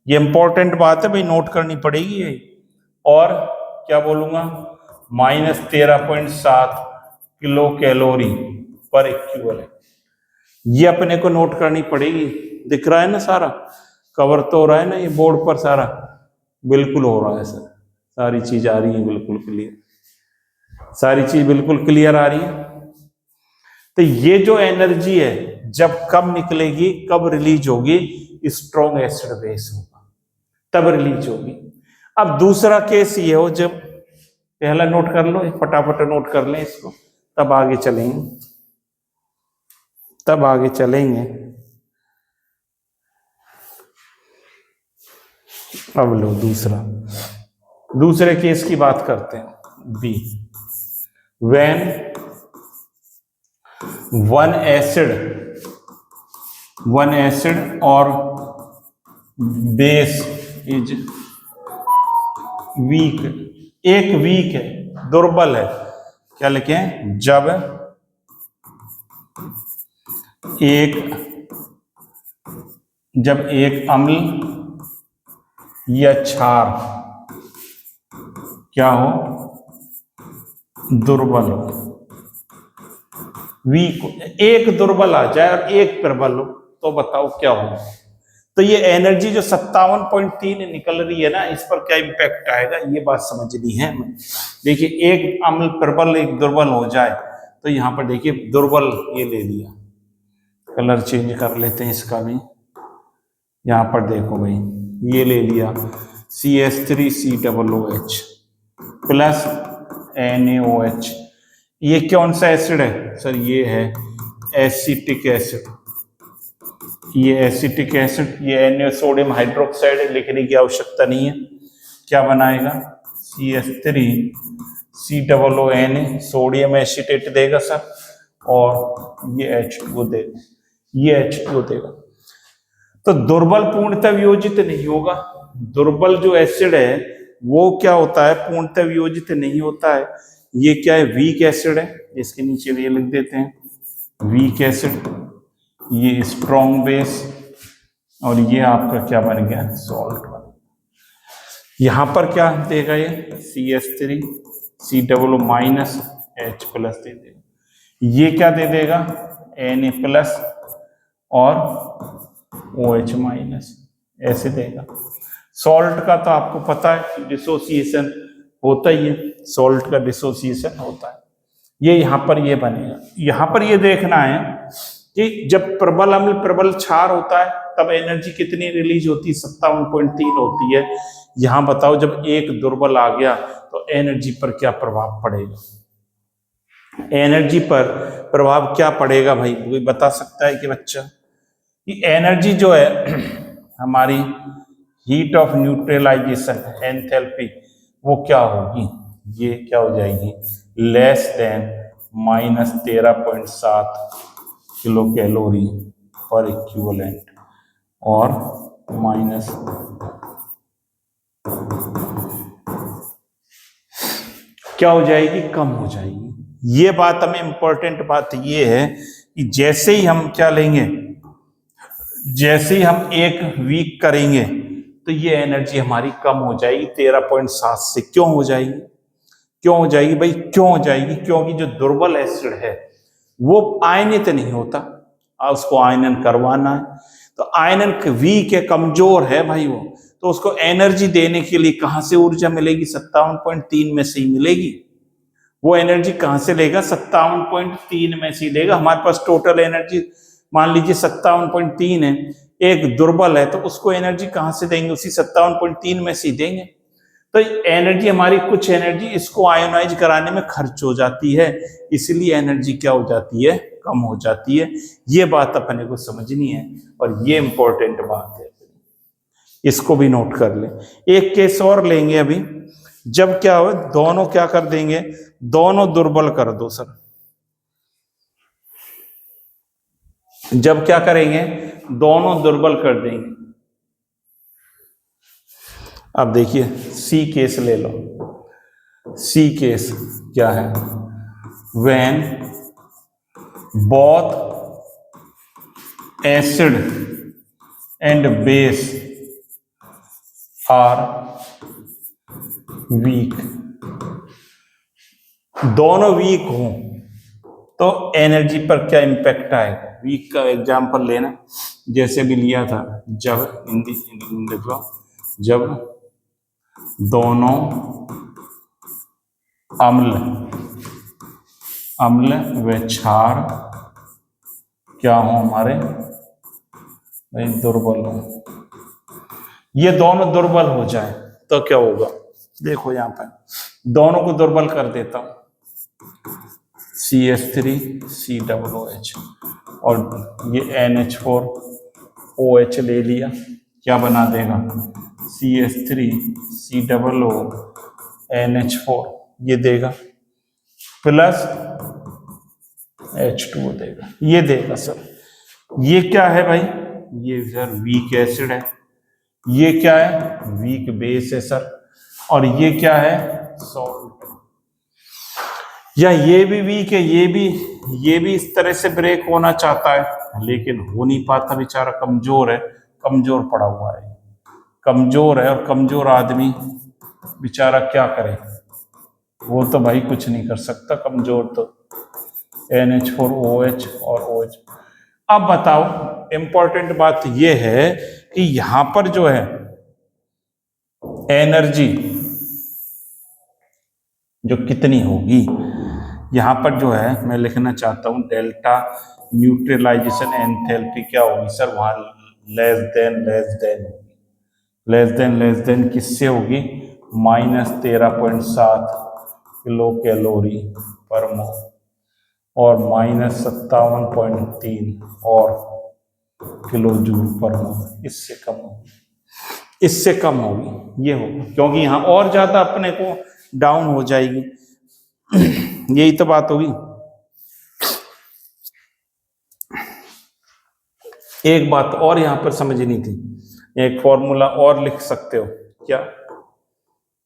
ये इंपॉर्टेंट बात है भाई, नोट करनी पड़ेगी ये। और क्या बोलूंगा, -13.7 किलो कैलोरी पर इक्विवेलेंट, ये अपने को नोट करनी पड़ेगी। दिख रहा है ना, सारा कवर तो हो रहा है ना, ये बोर्ड पर सारा बिल्कुल हो रहा है सर, सारी चीज आ रही है बिल्कुल क्लियर, सारी चीज बिल्कुल क्लियर आ रही है। तो ये जो एनर्जी है जब कब निकलेगी, कब रिलीज होगी, स्ट्रॉन्ग एसिड बेस होगा तब रिलीज होगी। अब दूसरा केस ये हो, जब पहला नोट कर लो, फटाफट नोट कर लें इसको, तब आगे चलेंगे। अब लो दूसरे केस की बात करते हैं। बी, व्हेन वन एसिड और बेस इज वीक, एक वीक है, दुर्बल है, क्या लिखें, जब एक जब एक अम्ल या क्षार क्या हो, दुर्बल हो, वीक, एक दुर्बल आ जाए और एक प्रबल हो, तो बताओ क्या होगा। तो ये एनर्जी जो 57.3 निकल रही है ना, इस पर क्या इम्पैक्ट आएगा, ये बात समझनी है हमें। देखिए एक अम्ल प्रबल एक दुर्बल हो जाए, तो यहाँ पर देखिए दुर्बल ये ले लिया, कलर चेंज कर लेते हैं इसका भी, यहाँ पर देखो भाई ये ले लिया CH3COOH प्लस NaOH। ये कौन सा एसिड है सर, ये है एसिटिक एसिड। ये एसिटिक एसिड, ये Na सोडियम हाइड्रोक्साइड है, लिखने की आवश्यकता नहीं है। क्या बनाएगा, CH3COONA, सोडियम एसिटेट देगा सर, और ये H2O देगा, ये H2O देगा। तो दुर्बल पूर्णतः वियोजित नहीं होगा। दुर्बल जो एसिड है वो क्या होता है, पूर्णतः वियोजित नहीं होता है। ये क्या है, वीक एसिड है, इसके नीचे ये लिख देते हैं वीक एसिड, ये स्ट्रॉन्ग बेस, और ये आपका क्या बन गया, सॉल्ट बन। यहां पर क्या देगा, ये CH3COO माइनस H प्लस दे देगा। ये क्या दे देगा, Na प्लस और OH माइनस, ऐसे देगा। सॉल्ट का तो आपको पता है डिसोसिएशन होता ही है, सॉल्ट का डिसोसिएशन होता है। ये यहाँ पर ये बनेगा। यहाँ पर ये देखना है कि जब प्रबल अम्ल प्रबल क्षार होता है तब एनर्जी कितनी रिलीज होती है, 57.3 होती है। यहाँ बताओ जब एक दुर्बल आ गया तो एनर्जी पर क्या प्रभाव पड़ेगा, एनर्जी पर प्रभाव क्या पड़ेगा भाई, कोई बता सकता है कि बच्चा, कि एनर्जी जो है हमारी हीट ऑफ न्यूट्रलाइजेशन एंथैल्पी, वो क्या होगी, ये क्या हो जाएगी, लेस देन -13.7 किलो कैलोरी पर इक्विवेलेंट, और माइनस क्या हो जाएगी, कम हो जाएगी। ये बात हमें इंपॉर्टेंट बात ये है कि जैसे ही हम क्या लेंगे, जैसे ही हम एक वीक करेंगे तो ये एनर्जी हमारी कम हो जाएगी 13.7 से। क्यों हो जाएगी, क्यों हो जाएगी भाई, क्यों हो जाएगी, क्योंकि जो दुर्बल एसिड है वो आयनित नहीं होता, उसको आयनन करवाना है। तो आयनन वीक है, कमजोर है भाई वो, तो उसको एनर्जी देने के लिए कहां से ऊर्जा मिलेगी, 57.3 में से ही मिलेगी। वो एनर्जी कहां से लेगा, 57.3 में से लेगा। हमारे पास टोटल एनर्जी मान लीजिए 57.3 है, एक दुर्बल है, तो उसको एनर्जी कहां से देंगे, उसी 57.3 में से देंगे। तो एनर्जी हमारी, कुछ एनर्जी इसको आयोनाइज कराने में खर्च हो जाती है, इसलिए एनर्जी क्या हो जाती है, कम हो जाती है। ये बात अपने को समझनी है और ये इंपॉर्टेंट बात है, इसको भी नोट कर ले। एक केस और लेंगे अभी, जब क्या हो, दोनों क्या कर देंगे, दोनों दुर्बल कर दो सर। जब क्या करेंगे, दोनों दुर्बल कर देंगे। अब देखिए सी केस ले लो, सी केस क्या है, when both acid and base are weak, दोनों वीक हों तो एनर्जी पर क्या इंपैक्ट आएगा। वीक का एग्जांपल लेना, जैसे भी लिया था, जब देखो, जब दोनों अम्ल व क्षार क्या हो हमारे भाई, दुर्बल हो। ये दोनों दुर्बल हो जाए तो क्या होगा, देखो यहां पर दोनों को दुर्बल कर देता हूं, CH3COOH और ये NH4OH ले लिया, क्या बना देगा, CH3COO NH4 ये देगा, प्लस H2O देगा, ये देगा सर। ये क्या है भाई, ये सर वीक एसिड है, ये क्या है, वीक बेस है सर, और ये क्या है, सॉल्ट। या ये भी वीक है, ये भी इस तरह से ब्रेक होना चाहता है, लेकिन हो नहीं पाता, बेचारा कमजोर है, कमजोर पड़ा हुआ है, कमजोर है, और कमजोर आदमी बेचारा क्या करे, वो तो भाई कुछ नहीं कर सकता, कमजोर तो NH4OH और OH। अब बताओ, इंपॉर्टेंट बात ये है कि यहां पर जो है एनर्जी जो कितनी होगी, यहां पर जो है मैं लिखना चाहता हूं डेल्टा न्यूट्रलाइजेशन एंथैल्पी क्या होगी सर, वहां लेस देन किससे होगी, -13.7 किलो कैलोरी पर मोल और -57.3 और किलो जूल पर मोल, इससे कम होगी, इससे कम होगी, ये होगी, क्योंकि यहां और ज्यादा अपने को डाउन हो जाएगी। यही तो बात होगी। एक बात और यहां पर समझनी थी, एक फॉर्मूला और लिख सकते हो क्या,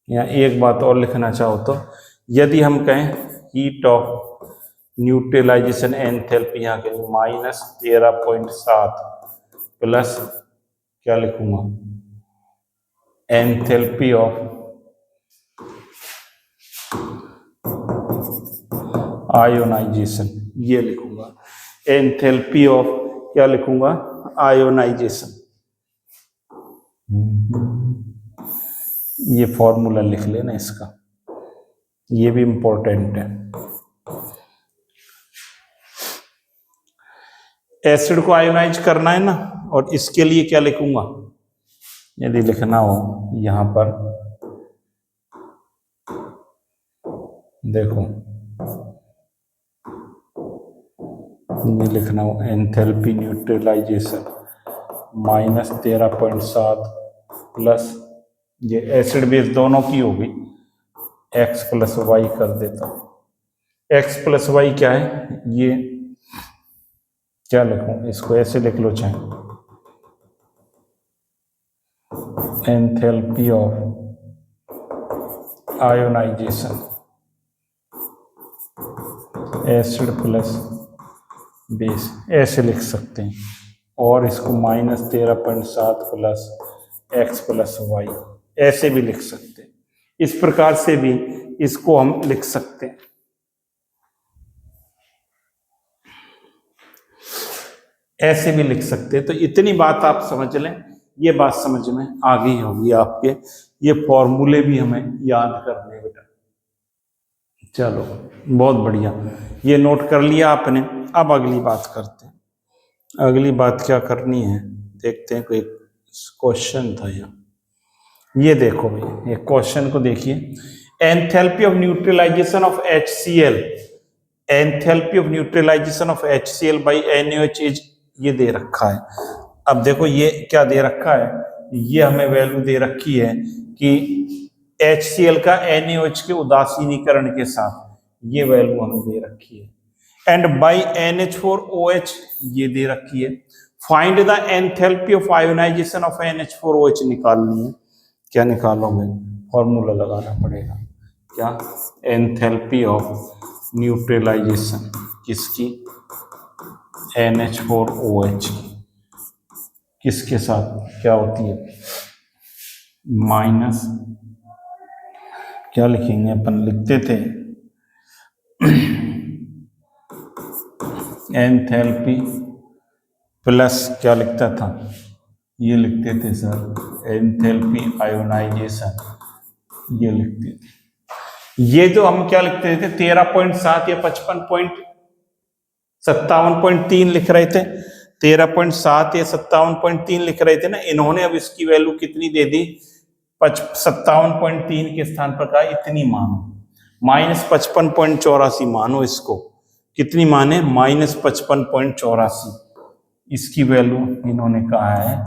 या एक बात और लिखना चाहो तो, यदि हम कहें हीट ऑफ न्यूट्रलाइजेशन एंथैल्पी यहाँ के -13.7 प्लस क्या लिखूंगा, एंथैल्पी ऑफ आयोनाइजेशन, ये लिखूंगा, एंथैल्पी ऑफ क्या लिखूंगा, आयोनाइजेशन। ये फॉर्मूला लिख लेना इसका, ये भी इंपॉर्टेंट है। एसिड को आयोनाइज करना है ना, और इसके लिए क्या लिखूंगा, यदि लिखना हो यहां पर देखो, ये लिखना हो एंथैल्पी न्यूट्रलाइजेशन -13.7 प्लस, ये एसिड बेस दोनों की होगी, x + y कर देता हूं, x + y क्या है, ये क्या लिखूं, इसको ऐसे लिख लो चाहे, enthalpy of ionization acid plus base, ऐसे लिख सकते हैं, और इसको -13.7 प्लस x + y ऐसे भी लिख सकते हैं, इस प्रकार से भी इसको हम लिख सकते हैं। ऐसे भी लिख सकते हैं। तो इतनी बात आप समझ लें, ये बात समझ में आ गई होगी आपके, ये फॉर्मूले भी हमें याद करने बेटा। चलो बहुत बढ़िया, ये नोट कर लिया आपने। अब अगली बात करते हैं। अगली बात क्या करनी है, देखते हैं, कोई क्वेश्चन था यहाँ, ये देखो भाई, एक क्वेश्चन को देखिए, enthalpy of neutralization of HCl, enthalpy of neutralization of HCl by NaOH is, ये दे रखा है। अब देखो ये क्या दे रखा है, ये हमें वैल्यू दे रखी है कि HCl का NaOH के उदासीनीकरण के साथ, ये वैल्यू हमें दे रखी है, एंड बाय NH4OH ये दे रखी है। Find the enthalpy of ionization of NH4OH निकालनी है। क्या निकालोगे, फॉर्मूला लगाना पड़ेगा, क्या, एंथैल्पी ऑफ न्यूट्रलाइजेशन किसकी, NH4OH की, किसके साथ क्या होती है, माइनस क्या लिखेंगे अपन, लिखते थे एंथैल्पी प्लस क्या लिखता था, ये लिखते थे सर एंथैल्पी आयोनाइजेशन, ये लिखते थे। ये जो हम क्या लिखते थे 13.7 या 57.3 लिख रहे थे, 13.7 या 57.3 लिख रहे थे ना, इन्होंने अब इसकी वैल्यू कितनी दे दी, 57.3 के स्थान पर कहा इतनी मानो, -55.84 मानो इसको, कितनी माने, -55.84, इसकी वैल्यू इन्होंने कहा है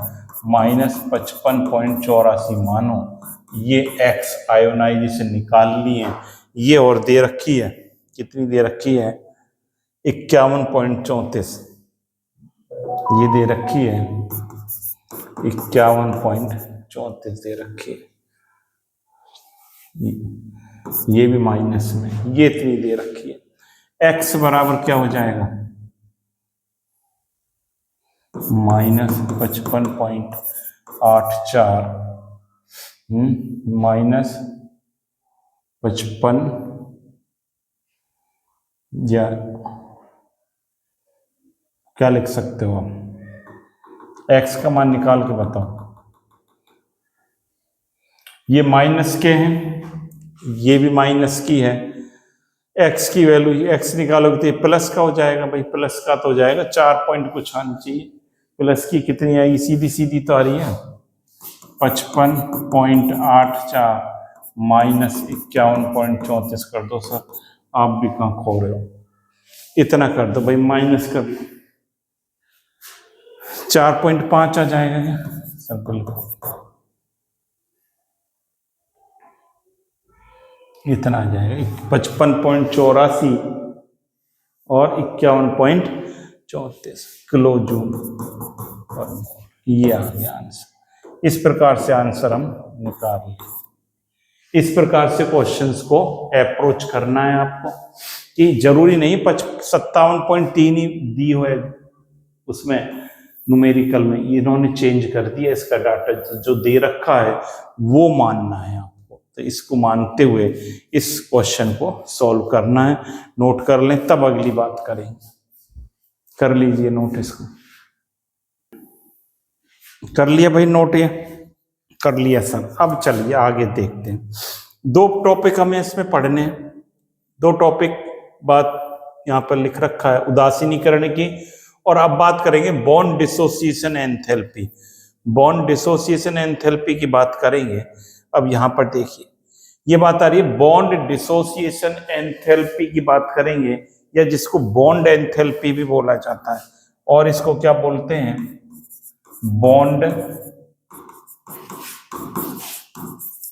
-55.84 मानो। ये x आयोनाइजेशन निकालनी है, ये और दे रखी है, कितनी दे रखी है, 51.34, ये दे रखी है 51.34 दे रखी है, ये भी माइनस में, ये इतनी दे रखी है। x बराबर क्या हो जाएगा, -55.84 -55 या क्या लिख सकते हो आप, एक्स का मान निकाल के बताओ। ये माइनस के हैं, ये भी माइनस की है, एक्स की वैल्यू एक्स निकालोगे तो ये प्लस का हो जाएगा भाई, प्लस का तो हो जाएगा 4 पॉइंट कुछ आनी चाहिए, प्लस की कितनी आएगी, सीधी सीधी तो आ रही है 55.84 -51.34 कर दो सर, आप भी कहाँ खो रहे हो, इतना कर दो भाई, माइनस कर दो 4.5 आ जाएगा क्या सर, बिल्कुल इतना आ जाएगा 55.84 और 51.34 किलो जूल पर मोल, ये आ गया आंसर। इस प्रकार से आंसर हम निकाल लें। इस प्रकार से क्वेश्चंस को अप्रोच करना है आपको, कि जरूरी नहीं 57.3 ही दी हो उसमें न्यूमेरिकल में, इन्होंने चेंज कर दिया इसका डाटा, जो दे रखा है वो मानना है आपको। तो इसको मानते हुए इस क्वेश्चन को सॉल्व करना है, नोट कर लें तब अगली बात करेंगे। कर लीजिए नोट, इसको कर लिया भाई नोट, ये कर लिया सर। अब चलिए आगे देखते हैं, 2 टॉपिक हमें इसमें पढ़ने हैं, 2 टॉपिक बात यहाँ पर लिख रखा है, उदासीनीकरण की, और अब बात करेंगे bond dissociation enthalpy. Bond dissociation enthalpy की बात करेंगे। अब यहाँ पर देखिए ये बात आ रही है, बॉन्ड डिसोसिएशन एंथैल्पी की बात करेंगे, या जिसको बॉन्ड एंथैल्पी भी बोला जाता है, और इसको क्या बोलते हैं, बॉन्ड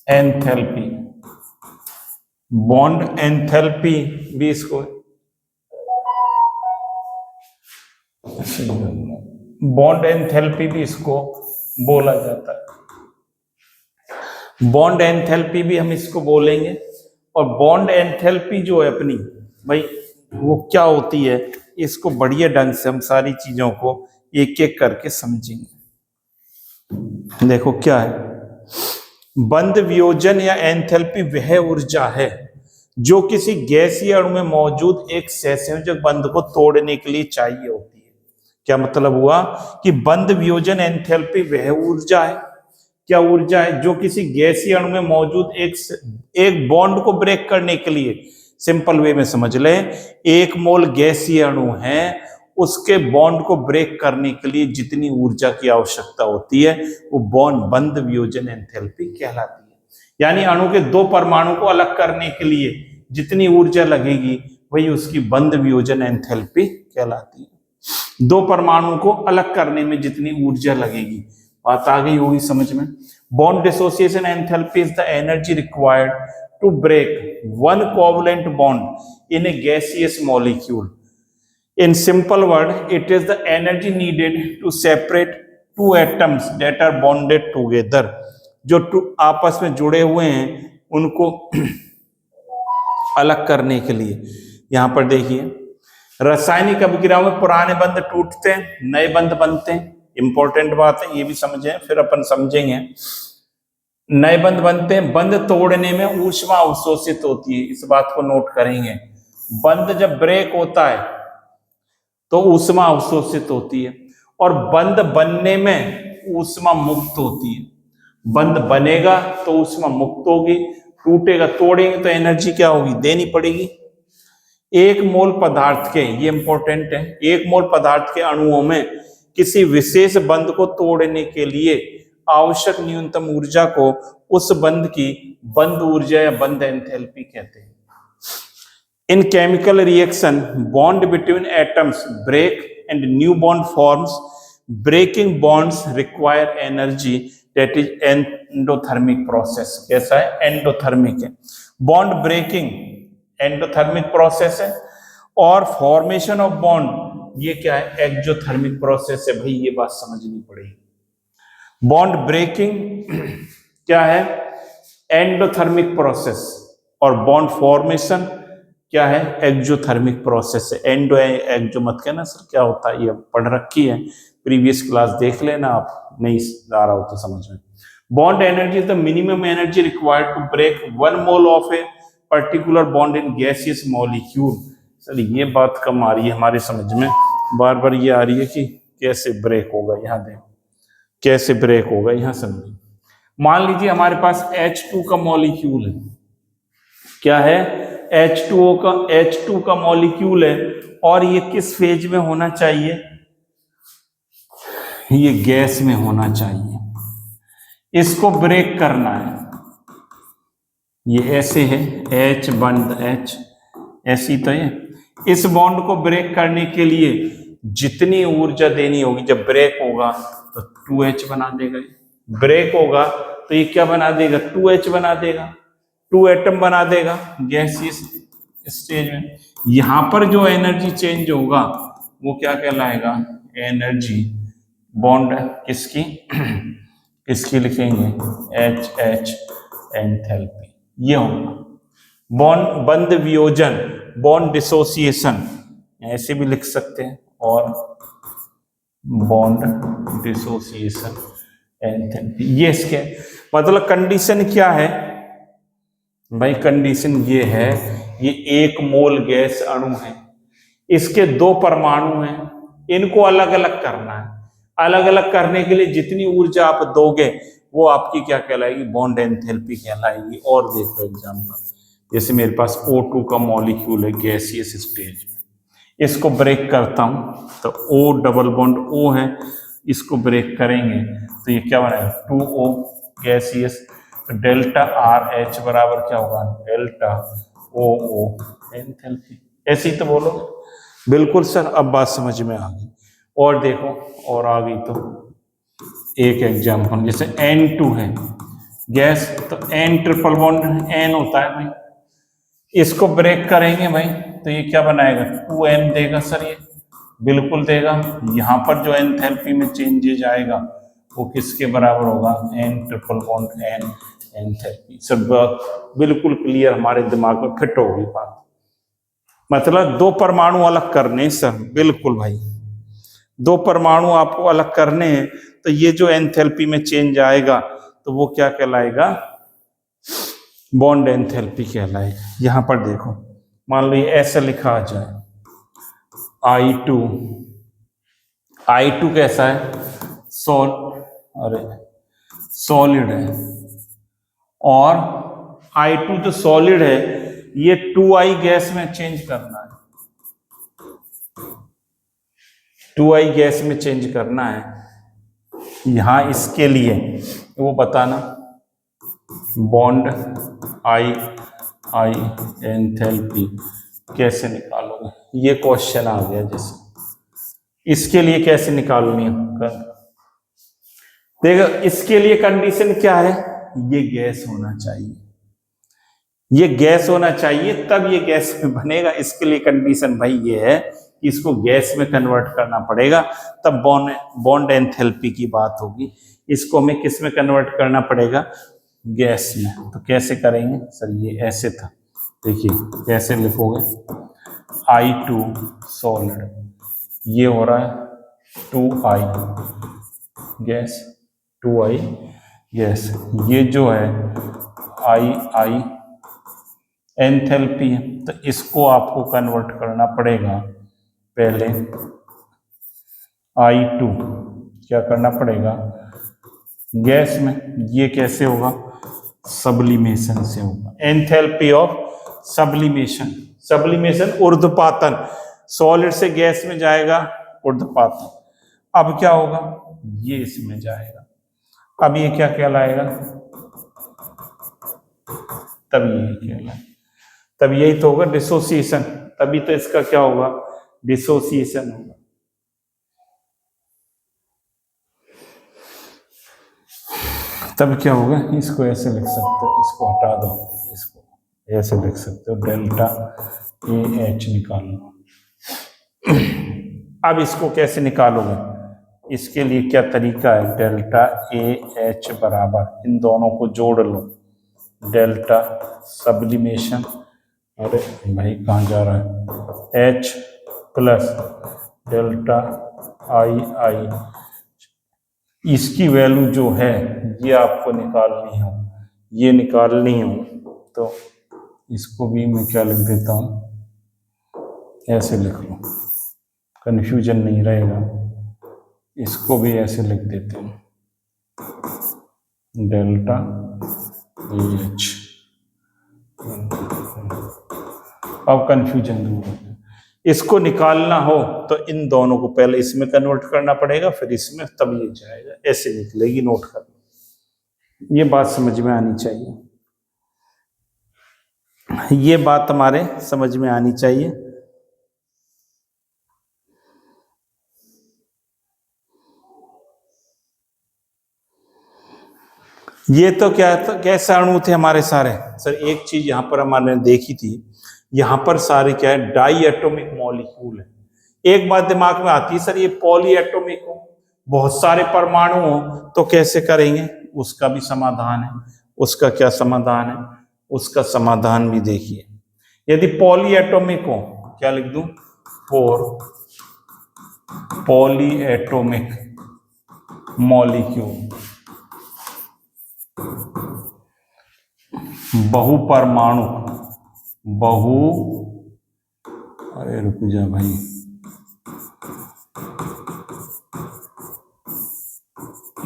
एंथैल्पी। बॉन्ड एंथैल्पी भी इसको, बॉन्ड एंथैल्पी भी इसको बोला जाता है, बॉन्ड एंथैल्पी भी हम इसको बोलेंगे। और बॉन्ड एंथैल्पी जो है अपनी भाई, वो क्या होती है, इसको बढ़िया ढंग से हम सारी चीजों को एक एक करके समझेंगे। देखो क्या है, बंध वियोजन या एंथैल्पी वह ऊर्जा है जो किसी गैसीय अणु में मौजूद एक सहसंयोजक बंध को तोड़ने के लिए चाहिए होती है। क्या मतलब हुआ कि बंध वियोजन एंथैल्पी वह ऊर्जा है, क्या ऊर्जा है, जो किसी गैसीय अणु में मौजूद एक बॉन्ड को ब्रेक करने के लिए, सिंपल वे में समझ लें, 1 मोल गैसीय अणु है, उसके बॉन्ड को ब्रेक करने के लिए जितनी ऊर्जा की आवश्यकता होती है वो बंध वियोजन एंथैल्पी कहलाती है। यानी अणु के 2 परमाणु को अलग करने के लिए जितनी ऊर्जा लगेगी वही उसकी बंध वियोजन एंथैल्पी कहलाती है। 2 परमाणु को अलग करने में जितनी ऊर्जा लगेगी, बात आ गई होगी समझ में। Bond dissociation enthalpy is the energy required to break one covalent bond in a gaseous molecule. In simple word, it is the energy needed to separate 2 atoms that are bonded together. जो आपस में जुड़े हुए हैं उनको अलग करने के लिए। यहां पर देखिए, रासायनिक अभिक्रियाओं में पुराने बंध टूटते हैं, नए बंध बनते हैं। इंपॉर्टेंट बात है, ये भी समझें, फिर अपन समझेंगे। नए बंध बनते हैं, बंध तोड़ने में ऊष्मा अवशोषित होती है, इस बात को नोट करेंगे। बंध जब ब्रेक होता है तो ऊष्मा अवशोषित होती है, और बंध बनने में ऊष्मा मुक्त होती है। बंध बनेगा तो ऊष्मा मुक्त होगी, टूटेगा, तोड़ेंगे तो एनर्जी क्या होगी, देनी पड़ेगी। 1 मोल पदार्थ के, ये इंपॉर्टेंट है, 1 मोल पदार्थ के अणुओं में किसी विशेष बंध को तोड़ने के लिए आवश्यक न्यूनतम ऊर्जा को उस बंध की बंध ऊर्जा या बंध एंथैल्पी कहते हैं। In chemical reaction, bond between atoms break and new bond forms. Breaking bonds require energy, that is endothermic process. कैसा है, एंडोथर्मिक है। बॉन्ड ब्रेकिंग एंडोथर्मिक प्रोसेस है, और फॉर्मेशन ऑफ बॉन्ड ये क्या है, एक्सोथर्मिक प्रोसेस है। भाई ये बात समझनी पड़ेगी। बॉन्ड ब्रेकिंग क्या है, एंडोथर्मिक प्रोसेस, और बॉन्ड फॉर्मेशन क्या है, एक्सोथर्मिक प्रोसेस है। एंडो एक्सो मत कहना सर, क्या होता है ये पढ़ रखी है, प्रीवियस क्लास देख लेना, आप नहीं आ रहा हो तो समझ में। Bond energy the minimum energy required to break 1 mole of a particular bond in gaseous molecule. Sir ये बात कम आ रही है हमारे समझ में, बार बार ये आ रही है कि कैसे ब्रेक होगा, यहाँ देखो कैसे ब्रेक होगा, यहाँ समझिए। मान लीजिए हमारे पास H2 का मॉलिक्यूल है, क्या है, H2 का मॉलिक्यूल है, और ये किस फेज में होना चाहिए, ये गैस में होना चाहिए। इसको ब्रेक करना है, ये ऐसे है, H बंद H ऐसी, तो ये इस बॉन्ड को ब्रेक करने के लिए जितनी ऊर्जा देनी होगी, जब ब्रेक होगा तो 2H बना देगा, ब्रेक होगा तो ये क्या बना देगा, 2H बना देगा, 2 एटम बना देगा गैसियस स्टेज में। यहां पर जो एनर्जी चेंज होगा वो क्या कहलाएगा, एनर्जी बॉन्ड किसकी किसकी लिखेंगे, H एंथैल्पी, ये होगा बॉन्ड बंद वियोजन, बॉन्ड डिसोसिएशन ऐसे भी लिख सकते हैं, और बॉन्ड डिसोसिएशन एंथैल्पी, ये इसके मतलब कंडीशन क्या है भाई, कंडीशन ये है, ये 1 मोल गैस अणु है, इसके 2 परमाणु हैं, इनको अलग अलग करना है। अलग अलग करने के लिए जितनी ऊर्जा आप दोगे वो आपकी क्या कहलाएगी, बॉन्ड एंथैल्पी कहलाएगी। और देखो एग्जांपल, जैसे मेरे पास O2 का मॉलिक्यूल है गैसियस स्टेज में, इसको ब्रेक करता हूं तो O डबल बॉन्ड O है, इसको ब्रेक करेंगे तो ये क्या बनेगा, 2O गैसियस, डेल्टा RH बराबर क्या होगा, डेल्टा OO एंथैल्पी। ऐसे ही तो बोलोगे, बिल्कुल सर, अब बात समझ में आ गई। और देखो, और आ गई तो एक एग्जाम्पल, जैसे N2 है गैस, तो N ट्रिपल बॉन्ड N होता है भाई, इसको ब्रेक करेंगे भाई तो ये क्या बनाएगा, 2N देगा सर, ये बिल्कुल देगा। यहाँ पर जो एंथैल्पी में चेंजेज आएगा वो किसके बराबर होगा, N triple bond N enthalpy. सब बिल्कुल क्लियर, हमारे दिमाग में फिट होगी बात। मतलब 2 परमाणु अलग करने सर, बिल्कुल भाई, 2 परमाणु आपको अलग करने हैं, तो ये जो एंथैल्पी में चेंज आएगा तो वो क्या कहलाएगा, बॉन्ड एंथैल्पी कहलाएगा। यहां पर देखो, मान लो ये ऐसा लिखा आ जाए, I2 कैसा है, सॉलिड है, और I2 जो सॉलिड है ये 2I गैस में चेंज करना है, 2I गैस में चेंज करना है। यहां इसके लिए वो बताना, बॉन्ड I एंथैल्पी कैसे निकालोगे, ये क्वेश्चन आ गया। जैसे इसके लिए कैसे निकालनी है, देखो इसके लिए कंडीशन क्या है, ये गैस होना चाहिए, ये गैस होना चाहिए, तब ये गैस में बनेगा। इसके लिए कंडीशन भाई ये है कि इसको गैस में कन्वर्ट करना पड़ेगा, तब बॉन्ड एंथैल्पी की बात होगी। इसको हमें किस में कन्वर्ट करना पड़ेगा, गैस में। तो कैसे करेंगे सर, ये ऐसे था, देखिए कैसे लिखोगे, I2 सॉलिड, ये हो रहा है 2I गैस, 2I गैस, ये जो है I एंथैल्पी है, तो इसको आपको कन्वर्ट करना पड़ेगा। पहले I2 क्या करना पड़ेगा, गैस में, ये कैसे होगा, सब्लिमेशन से होगा, एंथैल्पी ऑफ सब्लिमेशन, सब्लिमेशन ऊर्ध्वपातन, सॉलिड से गैस में जाएगा ऊर्ध्वपातन। अब क्या होगा, ये इसमें जाएगा, अब ये क्या कहलाएगा, तब ये कहलाएगा, तब यही तो होगा डिसोसिएशन, तभी तो इसका क्या होगा, डिसोसिएशन होगा। तब क्या होगा, इसको ऐसे लिख सकते हो, इसको हटा दो, इसको ऐसे लिख सकते हो, डेल्टा AH निकाल लो। अब इसको कैसे निकालोगे, इसके लिए क्या तरीका है, डेल्टा AH बराबर, इन दोनों को जोड़ लो, डेल्टा सब्लिमेशन, अरे भाई कहाँ जा रहा है, H प्लस डेल्टा आई इसकी वैल्यू जो है ये आपको निकालनी हो, ये निकालनी हो तो इसको भी मैं क्या लिख देता हूँ, ऐसे लिख लूँ, कन्फ्यूजन नहीं रहेगा। इसको भी ऐसे लिख देते हैं, डेल्टा एच। अब कन्फ्यूजन दूर हो। इसको निकालना हो तो इन दोनों को पहले इसमें कन्वर्ट करना पड़ेगा, फिर इसमें, तब ये जाएगा, ऐसे निकलेगी। नोट कर लो, ये बात समझ में आनी चाहिए, ये बात हमारे समझ में आनी चाहिए। ये तो क्या था, कैसे अणु थे हमारे सारे? सर एक चीज यहां पर हमारे देखी थी, यहां पर सारे क्या है, डाई एटॉमिक मॉलिक्यूल है। एक बात दिमाग में आती है, सर ये पॉली एटॉमिक हो, बहुत सारे परमाणु हो, तो कैसे करेंगे? उसका भी समाधान है। उसका क्या समाधान है? उसका समाधान भी देखिए। यदि पॉली एटॉमिक हो, क्या लिख दूं? फोर पॉली एटॉमिक मॉलिक्यूल, बहुपरमाणु, अरे रुक जा भाई,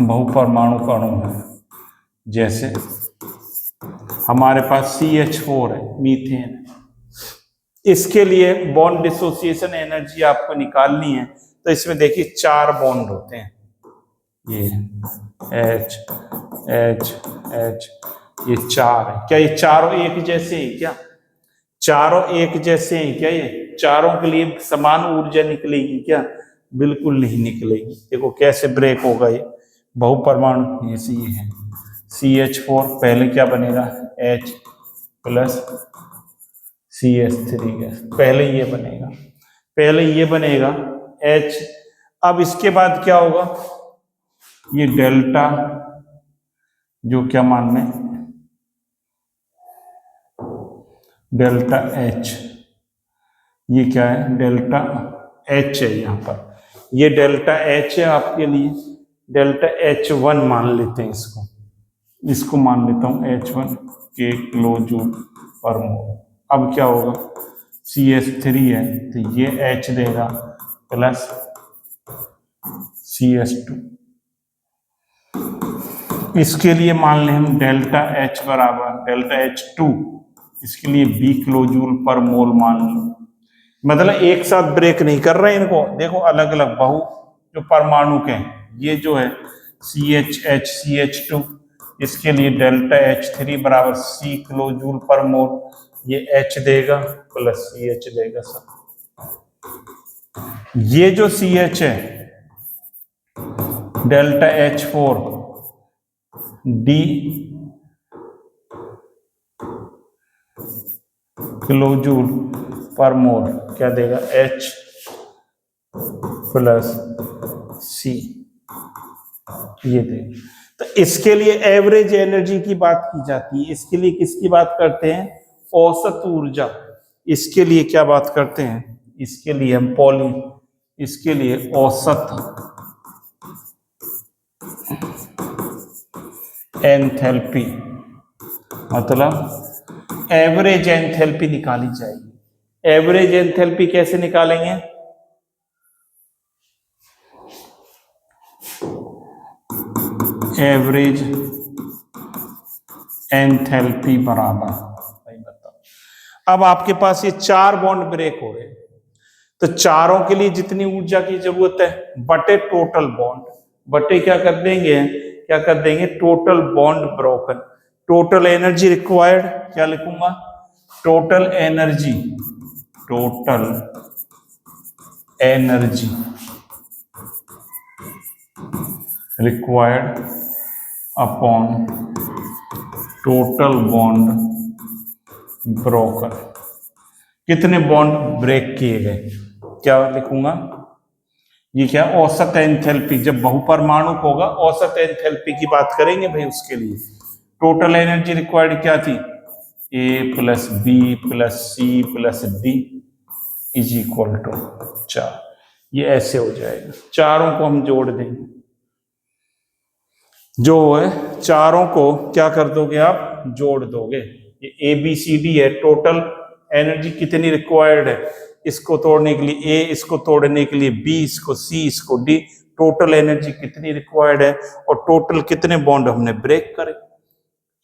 बहुपरमाणु का अणु है। जैसे हमारे पास CH4 है, मीथेन। इसके लिए बॉन्ड डिसोसिएशन एनर्जी आपको निकालनी है, तो इसमें देखिए 4 बॉन्ड होते हैं, ये H H H, ये 4 है। क्या ये चारों एक जैसे हैं? क्या चारों एक जैसे हैं? क्या ये चारों के लिए समान ऊर्जा निकलेगी? क्या बिल्कुल नहीं निकलेगी। देखो कैसे ब्रेक होगा ये बहुपरमाणु। ये सी है CH4, पहले क्या बनेगा? H प्लस CH3 गैस, पहले ये बनेगा, पहले ये बनेगा H। अब इसके बाद क्या होगा? ये डेल्टा, जो क्या मान लें, डेल्टा H, ये क्या है? डेल्टा H है यहाँ पर, ये डेल्टा H है आपके लिए, डेल्टा H1 मान लेते हैं इसको, इसको मान लेता हूँ H1 के किलो जूल पर मोल। अब क्या होगा? CH3 है तो ये H देगा प्लस CH2। इसके लिए मान लें हम डेल्टा H बराबर डेल्टा H2, इसके लिए B किलो जूल पर मोल मान लो। मतलब एक साथ ब्रेक नहीं कर रहे इनको, देखो अलग अलग बहु जो परमाणु के, ये जो है CHH CH2, इसके लिए डेल्टा H3 बराबर C किलो जूल पर मोल, ये H देगा प्लस CH देगा। सब ये जो CH है delta H4 D kilo joule पर मोल, क्या देगा? H प्लस C, ये देगा। तो इसके लिए एवरेज एनर्जी की बात की जाती है। इसके लिए किसकी बात करते हैं? औसत ऊर्जा। इसके लिए क्या बात करते हैं? इसके लिए हम इसके लिए औसत एंथैल्पी, मतलब एवरेज एंथैल्पी निकाली जाएगी। एवरेज एंथैल्पी कैसे निकालेंगे? एवरेज एंथैल्पी बराबर, भाई बताओ, अब आपके पास ये 4 बॉन्ड ब्रेक हो रहे हैं, तो चारों के लिए जितनी ऊर्जा की जरूरत है बटे टोटल बॉन्ड, बटे क्या कर देंगे? Total bond broken. Total energy required क्या लिखूंगा? Total energy required upon total bond broken. कितने बॉन्ड ब्रेक किए गए, क्या लिखूंगा? ये क्या? औसत एंथैल्पी। जब बहुपरमाणु होगा औसत एंथैल्पी की बात करेंगे भाई। उसके लिए टोटल एनर्जी रिक्वायर्ड क्या थी? A plus B plus C plus D is equal to 4। ये ऐसे हो जाएगा, चारों को हम जोड़ देंगे, जो है चारों को क्या कर दोगे आप, जोड़ दोगे। ये ABCD है, टोटल एनर्जी कितनी रिक्वायर्ड है इसको तोड़ने के लिए, A इसको तोड़ने के लिए, B इसको, C इसको, D, टोटल एनर्जी कितनी रिक्वायर्ड है और टोटल कितने बॉन्ड हमने ब्रेक करे।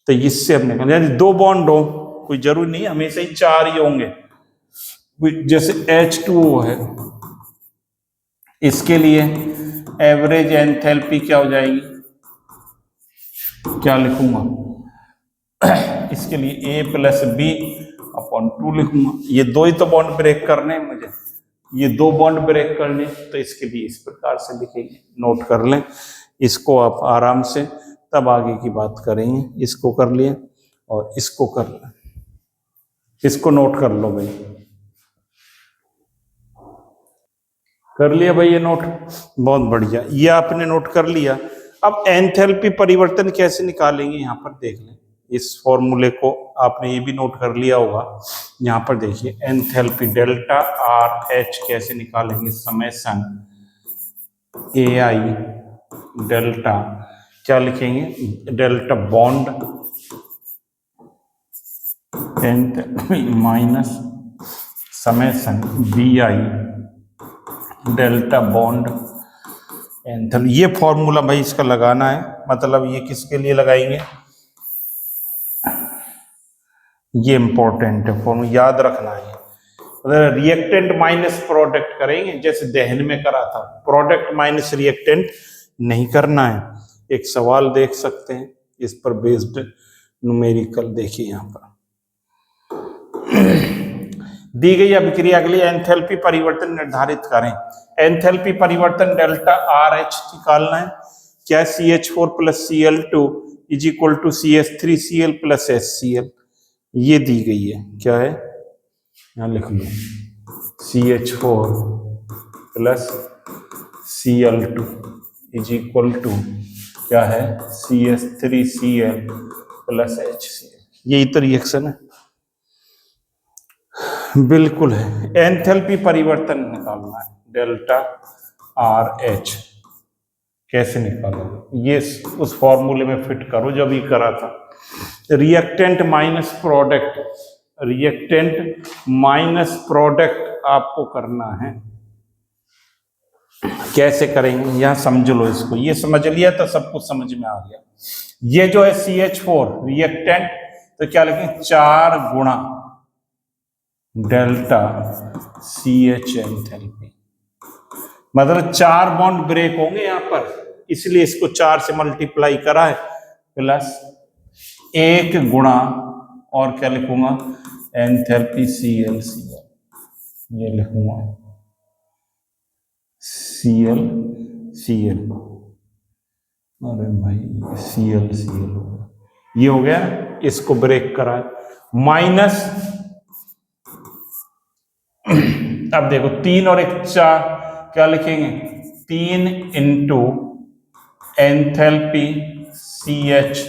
तो इससे हमने कहा यानी 2 बॉन्ड हो, कोई जरूरी नहीं हमेशा ही 4 ही होंगे। जैसे H2O है, इसके लिए एवरेज एंथैल्पी क्या हो जाएगी, क्या लिखूंगा, इसके लिए A+B/2 लिखूंगा। ये 2 ही तो बॉन्ड ब्रेक करने हैं मुझे, ये 2 बॉन्ड ब्रेक करने, तो इसके लिए इस प्रकार से लिखेंगे, नोट कर लें इसको आप आराम से, तब आगे की बात करेंगे। इसको कर लिए और इसको कर लें, इसको नोट कर लो भाई, कर लिया भाई ये नोट, बहुत बढ़िया, ये आपने नोट कर लिया। अब एंथैल्पी परिवर्तन कैसे निकालेंगे यहाँ पर देख लें, इस फॉर्मूले को आपने ये भी नोट कर लिया होगा। यहाँ पर देखिए एंथैल्पी डेल्टा RH कैसे निकालेंगे, समेशन AI डेल्टा, क्या लिखेंगे, delta bond enthalpy minus summation BI delta bond enthalpy. ये फॉर्मूला भाई इसका लगाना है, मतलब ये किसके लिए लगाएंगे, ये इंपॉर्टेंट है फॉर्मूला, याद रखना है। मतलब रिएक्टेंट माइनस प्रोडक्ट करेंगे, जैसे दहन में करा था, प्रोडक्ट माइनस रिएक्टेंट नहीं करना है। एक सवाल देख सकते हैं इस पर बेस्ड न्यूमेरिकल, देखिए यहाँ पर दी गई अभिक्रिया के लिए एंथैल्पी परिवर्तन निर्धारित करें। एंथैल्पी परिवर्तन डेल्टा RH निकालना है, क्या CH4 + Cl2 = CH3Cl + HCl, ये दी गई है, क्या है यहाँ लिख लो, CH4 + Cl2 = क्या है, CH3Cl + HCl, यही तो रिएक्शन है, बिल्कुल है। एंथैल्पी परिवर्तन निकालना है, डेल्टा RH कैसे निकालोगे, ये उस फॉर्मूले में फिट करो जो अभी करा था, reactant minus product, reactant minus product आपको करना है। कैसे करेंगे यहां समझ लो इसको, ये समझ लिया तो सब कुछ समझ में आ गया। ये जो है CH4 रिएक्टेंट, तो क्या लिखेंगे, 4 गुणा डेल्टा CH एंथैल्पी, मतलब 4 बॉन्ड ब्रेक होंगे यहां पर, इसलिए इसको 4 से मल्टीप्लाई करा है, प्लस 1 गुणा और क्या लिखूंगा, एंथैल्पी Cl, ये लिखूंगा Cl, अरे भाई Cl हो गया, ये हो गया, इसको ब्रेक करा है, माइनस अब देखो 3 और 1 4, क्या लिखेंगे, 3 into enthalpy CH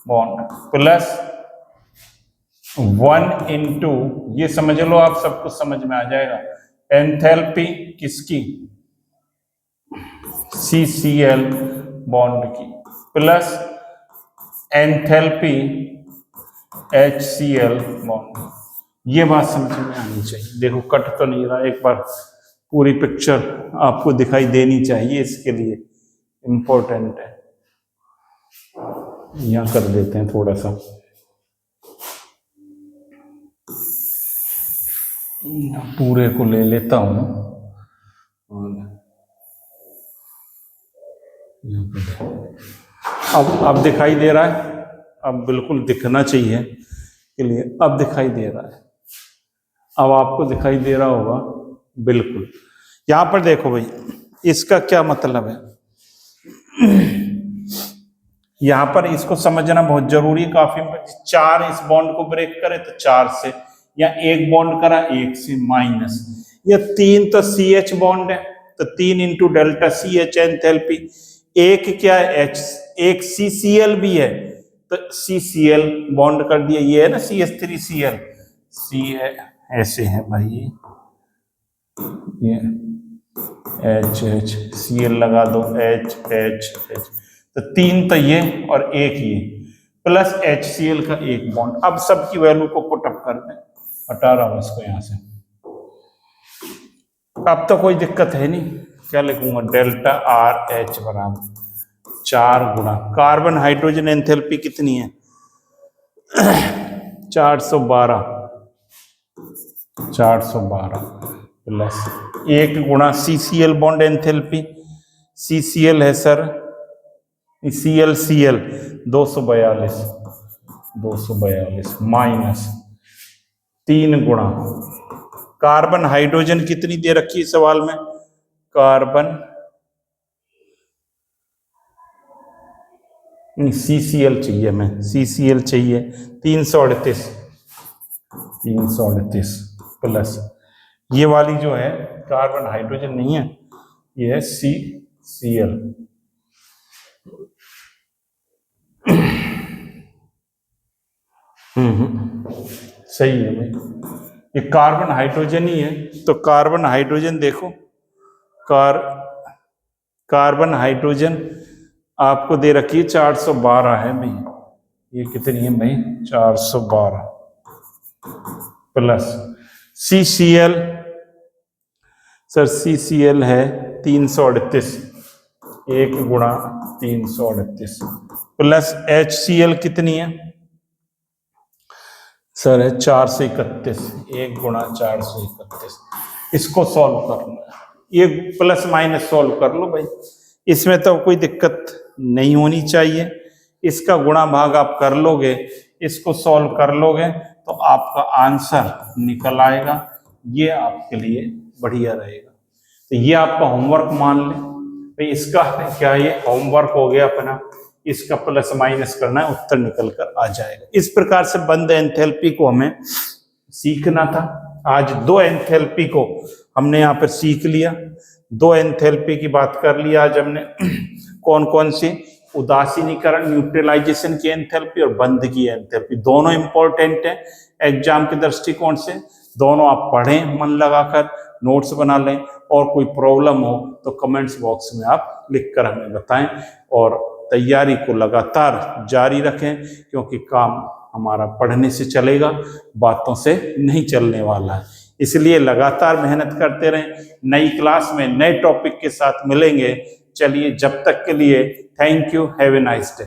bond plus 1 into, ये समझ लो आप, सब कुछ समझ में आ जाएगा, एंथैल्पी किसकी, CCl बॉन्ड की, प्लस एंथैल्पी HCl बॉन्ड। ये बात समझ में आनी चाहिए, देखो कट तो नहीं रहा, एक बार पूरी पिक्चर आपको दिखाई देनी चाहिए, इसके लिए इंपॉर्टेंट है। यहां कर देते हैं थोड़ा सा, पूरे को ले लेता हूं, अब दिखाई दे रहा है, अब बिल्कुल दिखना चाहिए के लिए, अब दिखाई दे रहा है, अब आपको दिखाई दे रहा होगा बिल्कुल। यहां पर देखो भाई, इसका क्या मतलब है, यहां पर इसको समझना बहुत जरूरी है, काफी। 4 इस बॉन्ड को ब्रेक करे तो 4 से, या 1 बॉन्ड करा 1 से माइनस, या 3 तो CH बॉन्ड है, तो 3 इंटू डेल्टा CH एंथैल्पी, 1 क्या है H, 1 CCl भी है, तो CCl बॉन्ड कर दिया, ये है ना CH3Cl, C है, ऐसे है भाई, ये एच एच, Cl लगा दो, एच एच एच, तो 3 तो ये और 1 ये, प्लस HCl का 1 बॉन्ड। अब सबकी वैल्यू को पुटअप कर दें, हटा रहा हूं इसको यहां से। अब तो कोई दिक्कत है नहीं, क्या लिखूंगा, डेल्टा RH बराबर 4 गुना कार्बन हाइड्रोजन एंथैल्पी कितनी है 412 प्लस 1 गुना CCl बॉन्ड एंथैल्पी, CCl है सर Cl 242 माइनस 3 गुना कार्बन हाइड्रोजन कितनी दे रखी है सवाल में, कार्बन CCl चाहिए, मैं CCl चाहिए 338 प्लस ये वाली जो है कार्बन हाइड्रोजन नहीं है, ये है CCl। सही है भाई, ये कार्बन हाइड्रोजन ही है, तो कार्बन हाइड्रोजन देखो, कार्बन हाइड्रोजन आपको दे रखी है 412 है भाई, ये कितनी है भाई 412 प्लस CCl, सर CCl है 338, 1 गुणा 338 प्लस HCl कितनी है सर है 431, 1 गुणा 431। इसको सॉल्व करना है, ये प्लस माइनस सॉल्व कर लो भाई, इसमें तो कोई दिक्कत नहीं होनी चाहिए। इसका गुणा भाग आप कर लोगे, इसको सॉल्व कर लोगे तो आपका आंसर निकल आएगा, ये आपके लिए बढ़िया रहेगा। तो ये आपका होमवर्क मान लें भाई, इसका क्या ये होमवर्क हो गया अपना, इसका प्लस माइनस करना है, उत्तर निकल कर आ जाएगा। इस प्रकार से बंद एंथैल्पी को हमें सीखना था। आज 2 एंथैल्पी को हमने यहाँ पर सीख लिया, 2 एंथैल्पी की बात कर लिया आज हमने। कौन कौन सी, उदासीनीकरण न्यूट्रलाइजेशन की एंथैल्पी और बंद की एंथैल्पी, दोनों इंपॉर्टेंट है एग्जाम के दृष्टिकोण से। दोनों आप पढ़ें, मन लगाकर नोट्स बना लें, और कोई प्रॉब्लम हो तो कमेंट्स बॉक्स में आप लिखकर हमें बताएं, और तैयारी को लगातार जारी रखें, क्योंकि काम हमारा पढ़ने से चलेगा, बातों से नहीं चलने वाला है। इसलिए लगातार मेहनत करते रहें। नई क्लास में नए टॉपिक के साथ मिलेंगे। चलिए, जब तक के लिए thank you, have a nice day.